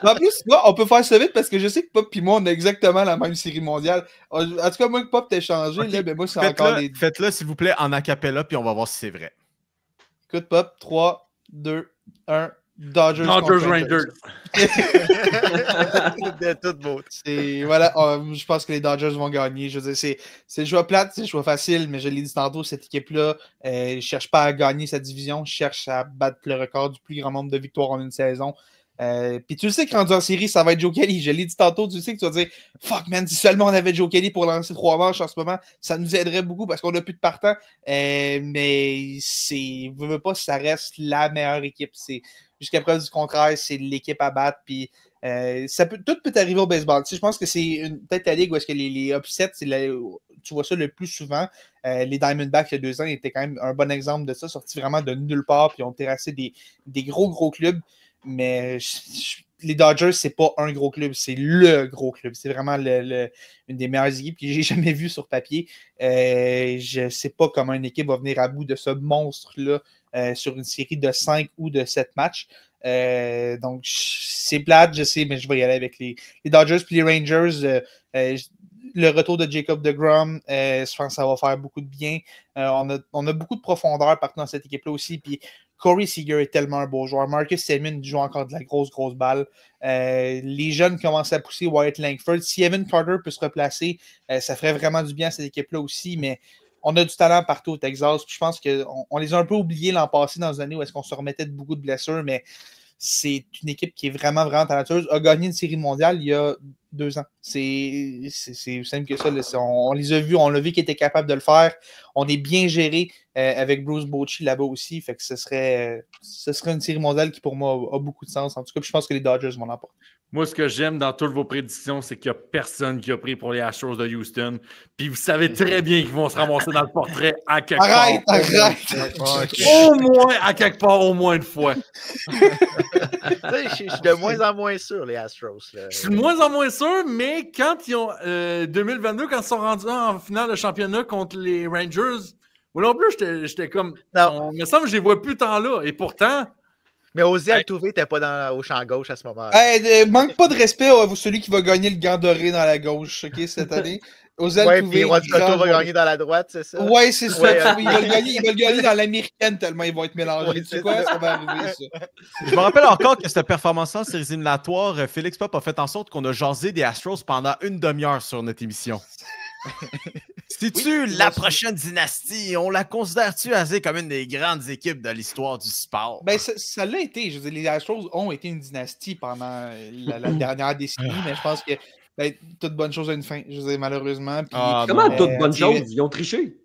En plus, là, on peut faire ça vite parce que je sais que Pop et moi, on a exactement la même série mondiale. En tout cas, moi, que Pop t'ait changé, Okay. là, ben moi, c'est encore les... Faites-le, s'il vous plaît, en acapella, puis on va voir si c'est vrai. Écoute, Pop, 3, 2, 1... Dodgers Rangers. De toute beauté. Voilà, je pense que les Dodgers vont gagner. Je veux dire, c'est le choix plate, c'est le choix facile, mais je l'ai dit tantôt, cette équipe-là ne cherche pas à gagner sa division, cherche à battre le record du plus grand nombre de victoires en une saison. Puis tu le sais que rendu en série, ça va être Joe Kelly. Je l'ai dit tantôt, tu sais que tu vas dire fuck man, si seulement on avait Joe Kelly pour lancer 3 manches en ce moment, ça nous aiderait beaucoup parce qu'on n'a plus de partants. Mais veux pas, ça reste la meilleure équipe. Jusqu'à preuve du contraire, c'est l'équipe à battre. Puis tout peut arriver au baseball. Tu sais, je pense que c'est peut-être la ligue où est-ce que les upsets, tu vois ça le plus souvent. Les Diamondbacks, il y a 2 ans, étaient quand même un bon exemple de ça, sortis vraiment de nulle part, puis ont terrassé des gros clubs. Mais les Dodgers, c'est pas un gros club, c'est le gros club. C'est vraiment une des meilleures équipes que j'ai jamais vues sur papier. Je sais pas comment une équipe va venir à bout de ce monstre-là sur une série de 5 ou de 7 matchs. Donc, c'est plate, je sais, mais je vais y aller avec les Dodgers puis les Rangers. Le retour de Jacob deGrom, je pense que ça va faire beaucoup de bien. On a beaucoup de profondeur partout dans cette équipe-là aussi. Puis Corey Seager est tellement un beau joueur. Marcus Semien joue encore de la grosse balle. Les jeunes commencent à pousser Wyatt Langford. Si Evan Carter peut se replacer, ça ferait vraiment du bien à cette équipe-là aussi. Mais on a du talent partout au Texas. Puis je pense qu'on les a un peu oubliés l'an passé dans une année où est-ce qu'on se remettait de beaucoup de blessures. Mais c'est une équipe qui est vraiment talentueuse. A gagné une série mondiale il y a 2 ans. C'est simple que ça. On les a vus, on l'a vu qu'ils étaient capables de le faire. On est bien géré avec Bruce Bochy là-bas aussi. Fait que ce serait une série mondiale qui, pour moi, a beaucoup de sens. En tout cas, je pense que les Dodgers vont l'emporter. Moi, ce que j'aime dans toutes vos prédictions, c'est qu'il n'y a personne qui a pris pour les Astros de Houston. Puis vous savez très bien qu'ils vont se ramasser dans le portrait à quelque part. Arrête! Au moins, à quelque part, au moins une fois. Je suis de moins en moins sûr, les Astros. Là. Je suis de moins en moins sûr, mais quand ils ont 2022, quand ils sont rendus en finale de championnat contre les Rangers, moi non plus, j'étais comme. Il me semble que je les vois plus tant là. Et pourtant. Mais Ozzy Altuve n'était pas au champ gauche à ce moment-là. Manque pas de respect à celui qui va gagner le gant doré dans la gauche, OK, cette année. Ozzy Altuve. Puis Juan Soto va gagner dans la droite, c'est ça? Ouais, c'est ça. Il va le gagner dans l'américaine tellement ils vont être mélangés. Tu sais quoi? Ça va arriver, ça. Je me rappelle encore que cette performance-là en séries éliminatoires, Félix Pop a fait en sorte qu'on a jasé des Astros pendant une demi-heure sur notre émission. C'est-tu la prochaine dynastie? On la considère-tu assez comme une des grandes équipes de l'histoire du sport? Ben, ça l'a été. Je veux dire, les Astros ont été une dynastie pendant la dernière décennie, mais je pense que toute bonne chose a une fin, je veux dire, malheureusement. Puis, comment toute bonne chose? Ils ont triché.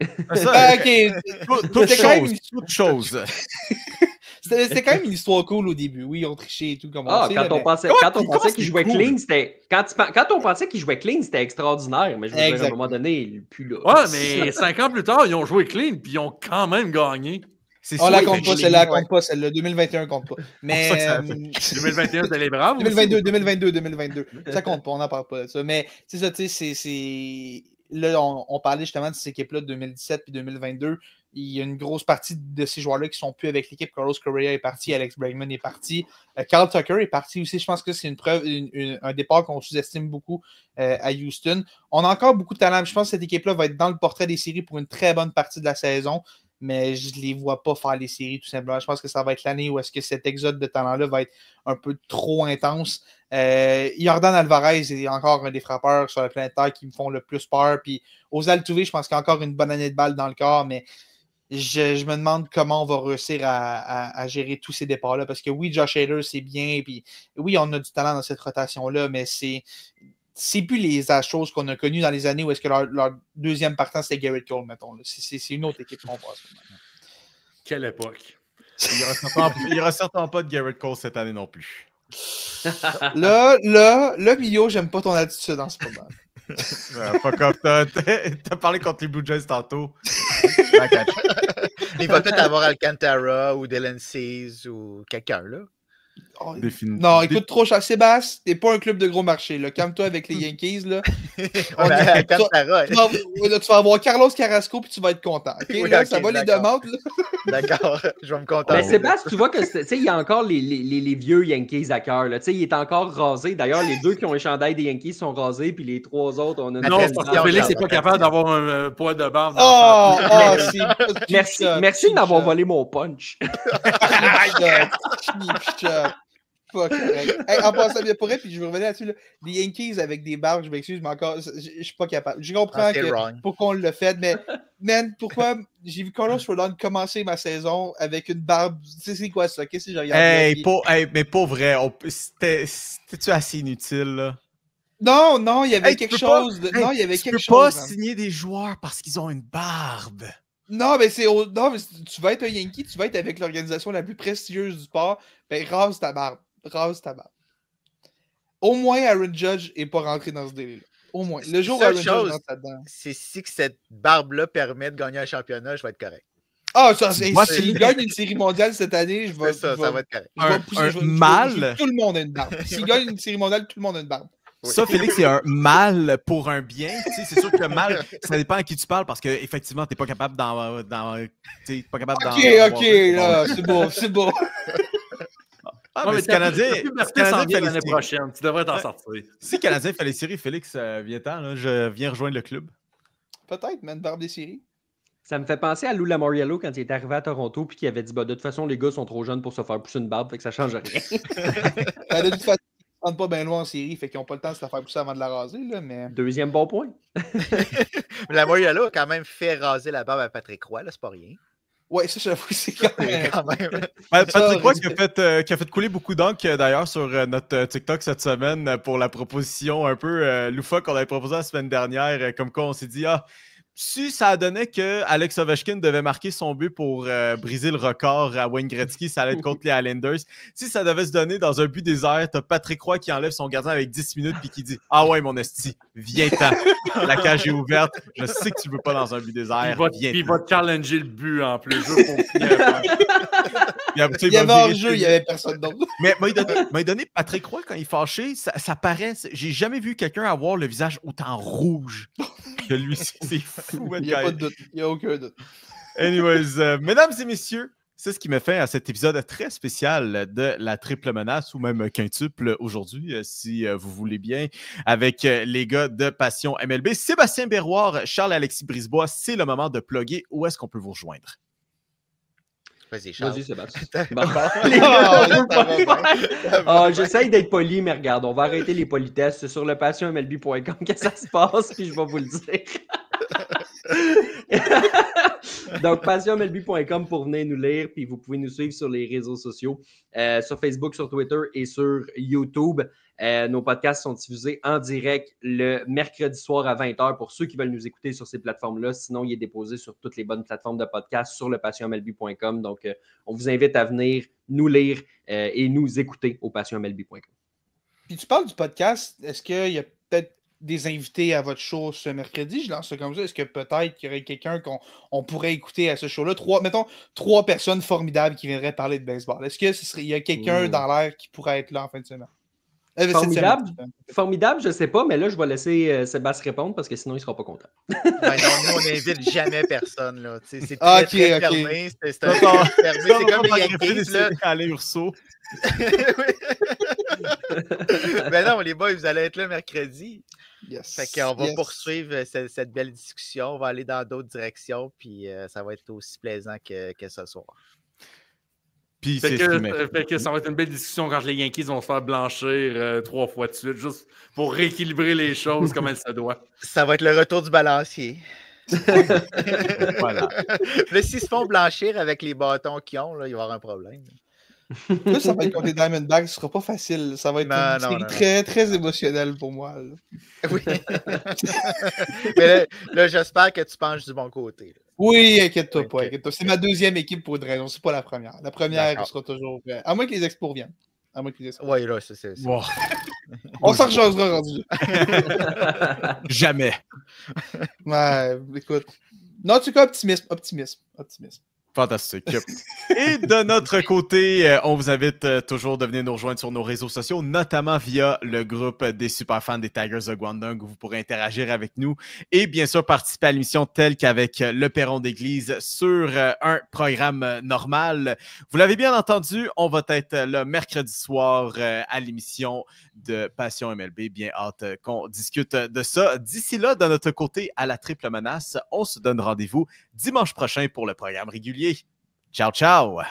Toute chose. C'était quand même une histoire cool au début. Oui, ils ont triché et tout. Comme quand on pensait qu'ils jouaient clean, c'était. Quand on pensait qu'ils jouaient clean, c'était extraordinaire. Mais je veux dire, à un moment donné, il n'est plus là. Ouais, mais 5 ans plus tard, ils ont joué clean puis ils ont quand même gagné. On la compte pas, celle-là, compte pas, celle-là. 2021 compte pas. Mais 2021, c'était les Braves. 2022. Ça compte pas, on n'en parle pas de ça. Mais c'est ça, tu sais, là, on parlait justement de ces équipes-là de 2017 puis 2022. Il y a une grosse partie de ces joueurs-là qui sont plus avec l'équipe. Carlos Correa est parti, Alex Bregman est parti. Carl Tucker est parti aussi. Je pense que c'est une preuve, un départ qu'on sous-estime beaucoup à Houston. On a encore beaucoup de talent. Je pense que cette équipe-là va être dans le portrait des séries pour une très bonne partie de la saison. Mais je ne les vois pas faire les séries, tout simplement. Je pense que ça va être l'année où est-ce que cet exode de talent-là va être un peu trop intense. Yordan Alvarez est encore un des frappeurs sur la planète Terre qui me font le plus peur. Puis Ozzy Altuve, je pense qu'il y a encore une bonne année de balle dans le corps, mais je me demande comment on va réussir à gérer tous ces départs-là. Parce que oui, Josh Hader, c'est bien. Puis oui, on a du talent dans cette rotation-là, mais c'est plus les Astros qu'on a connus dans les années où est-ce que leur deuxième partant, c'était Garrett Cole, mettons. C'est une autre équipe qu'on voit. Quelle époque. Il n'y aura certainement pas de Garrett Cole cette année non plus. Là, Mio, j'aime pas ton attitude en ce moment. Fuck off, t'as parlé contre les Blue Jays tantôt. Il va peut-être avoir Alcantara ou Dylan Cease ou quelqu'un, là. Oh, Définitivement. non, écoute, trop cher. Sébastien, t'es pas un club de gros marché. Là. Calme-toi avec les Yankees. Là. Alcantara. Tu vas avoir Carlos Carrasco puis tu vas être content. Okay? Oui, Là, ok, ça va les d'accord. demandes. Là. D'accord, je vais me contenter. Mais Sébastien, tu vois que il y a encore les vieux Yankees à cœur. Là. Il est encore rasé. D'ailleurs, les deux qui ont un chandail des Yankees sont rasés, puis les trois autres, on a une Non, belle parce barbe. que Félix n'est pas capable d'avoir un poids de barbe. Merci Merci de m'avoir volé mon punch. Pas correct. Hey, en passant bien pour elle, puis je vais revenir là-dessus. Là. Les Yankees avec des barbes, je m'excuse, mais encore, je suis pas capable. Je comprends pourquoi on l'a fait, mais man, pourquoi j'ai vu Carlos Rodon commencer ma saison avec une barbe. Tu sais, c'est quoi ça? Qu'est-ce que j'ai regardé? Mais pour vrai, c'était-tu assez inutile, là? Non, il y avait quelque chose. Non, il y avait quelque chose. Tu peux pas signer des joueurs parce qu'ils ont une barbe. Non, mais tu vas être un Yankee, tu vas être avec l'organisation la plus prestigieuse du sport, ben rase ta barbe. Au moins, Aaron Judge n'est pas rentré dans ce délai-là. Au moins. Le jour où Aaron Judge rentre là-dedans. C'est si que cette barbe-là permet de gagner un championnat, je vais être correct. Ah, ça, si il gagne une série mondiale cette année, ça va être correct. Mal. Tout le monde a une barbe. S'il gagne une série mondiale, tout le monde a une barbe. Oui. Ça, Félix, c'est un mal pour un bien. C'est sûr que le mal, ça dépend à qui tu parles parce qu'effectivement, tu n'es pas capable d'en. Ok, là, c'est beau. Ah, mais si Canadien fait l'année prochaine, tu devrais t'en sortir. Si Canadien fait les séries, Félix, viens-t'en, je viens rejoindre le club. Peut-être, mais une barbe des séries. Ça me fait penser à Lou Lamoriello quand il est arrivé à Toronto puis qu'il avait dit de toute façon, les gars sont trop jeunes pour se faire pousser une barbe, fait que ça change rien. De toute façon, ils ne rentrent pas bien loin en série, fait qu'ils n'ont pas le temps de se la faire pousser avant de la raser. Là, mais... Deuxième bon point. Lamoriello a quand même fait raser la barbe à Patrick Roy, là, c'est pas rien. Ouais, ça, j'avoue, c'est quand même. Patrick Roy qui a fait couler beaucoup d'encre d'ailleurs sur notre TikTok cette semaine pour la proposition un peu loufoque qu'on avait proposée la semaine dernière. Comme quoi, on s'est dit, si ça donnait que Alex Ovechkin devait marquer son but pour briser le record à Wayne Gretzky, ça allait être contre les Islanders. Si ça devait se donner dans un but désert, t'as Patrick Roy qui enlève son gardien avec 10 minutes puis qui dit « Ah ouais, mon esti, viens-t'en. La cage est ouverte. Je sais que tu veux pas dans un but désert. Il va te challenger le but en plus. Il y avait hors-jeu, il n'y avait personne d'autre. Mais m'a donné Patrick Roy quand il est fâché, ça paraît. J'ai jamais vu quelqu'un avoir le visage autant rouge que lui. C'est fou. Il n'y a pas de doute. Il n'y a aucun doute. Anyways, mesdames et messieurs, c'est ce qui me fait à cet épisode très spécial de la triple menace ou même quintuple aujourd'hui, si vous voulez bien, avec les gars de Passion MLB. Sébastien Berroir, Charles-Alexis Brisebois, c'est le moment de plugger. Où est-ce qu'on peut vous rejoindre? Vas-y, Charles. Vas-y, Sébastien. J'essaye d'être poli, mais regarde, on va arrêter les politesses. C'est sur le passionmlb.com que ça se passe, puis je vais vous le dire. Donc, passionmlb.com pour venir nous lire, puis vous pouvez nous suivre sur les réseaux sociaux, sur Facebook, sur Twitter et sur YouTube. Nos podcasts sont diffusés en direct le mercredi soir à 20h pour ceux qui veulent nous écouter sur ces plateformes-là. Sinon, il est déposé sur toutes les bonnes plateformes de podcasts sur le passionmlb.com. Donc, on vous invite à venir nous lire et nous écouter au passionmlb.com. Puis tu parles du podcast, est-ce qu'il y a peut-être des invités à votre show ce mercredi? Je lance ça comme ça. Est-ce que peut-être qu'il y aurait quelqu'un qu'on pourrait écouter à ce show-là? Mettons, 3 personnes formidables qui viendraient parler de baseball. Est-ce qu'il y a quelqu'un dans l'air qui pourrait être là en fin de semaine? Formidable, je ne sais pas, mais là, je vais laisser Sébastien répondre parce que sinon, il ne sera pas content. Non, nous, on n'invite jamais personne. Là. C'est très, très fermé. C'est un fermé. C'est comme les Yankees. Allez, Urso. Ben non, les boys, vous allez être là mercredi. Yes. Fait qu'on va poursuivre cette belle discussion. On va aller dans d'autres directions, puis ça va être aussi plaisant que ce soir. Puis fait que ça va être une belle discussion quand les Yankees vont se faire blanchir 3 fois de suite, juste pour rééquilibrer les choses comme elles se doivent. Ça va être le retour du balancier. Voilà. Là, s'ils se font blanchir avec les bâtons qu'ils ont, là, il va y avoir un problème. Là, ça va être contre les Diamondbacks, ce sera pas facile. Ça va être une série très, très émotionnelle pour moi. Là. Oui. Mais là, j'espère que tu penches du bon côté. Là. Oui, inquiète-toi Ok. pas. Inquiète-toi. C'est ma deuxième équipe pour une raison. C'est pas la première. La première D'accord. sera toujours. À moins que les Expos reviennent. À moins que les Expos. Oui, là, c'est. Wow. On s'en rejasera rendu là. Jamais. Ouais, écoute. Non, en tout cas, optimisme. Fantastique. Et de notre côté, on vous invite toujours de venir nous rejoindre sur nos réseaux sociaux, notamment via le groupe des super fans des Tigers de Guangdong, où vous pourrez interagir avec nous et bien sûr participer à l'émission telle qu'avec le Perron d'Église sur un programme normal. Vous l'avez bien entendu, on va être le mercredi soir à l'émission de Passion MLB. Bien hâte qu'on discute de ça. D'ici là, de notre côté, à la triple menace, on se donne rendez-vous dimanche prochain pour le programme régulier. Ciao, ciao!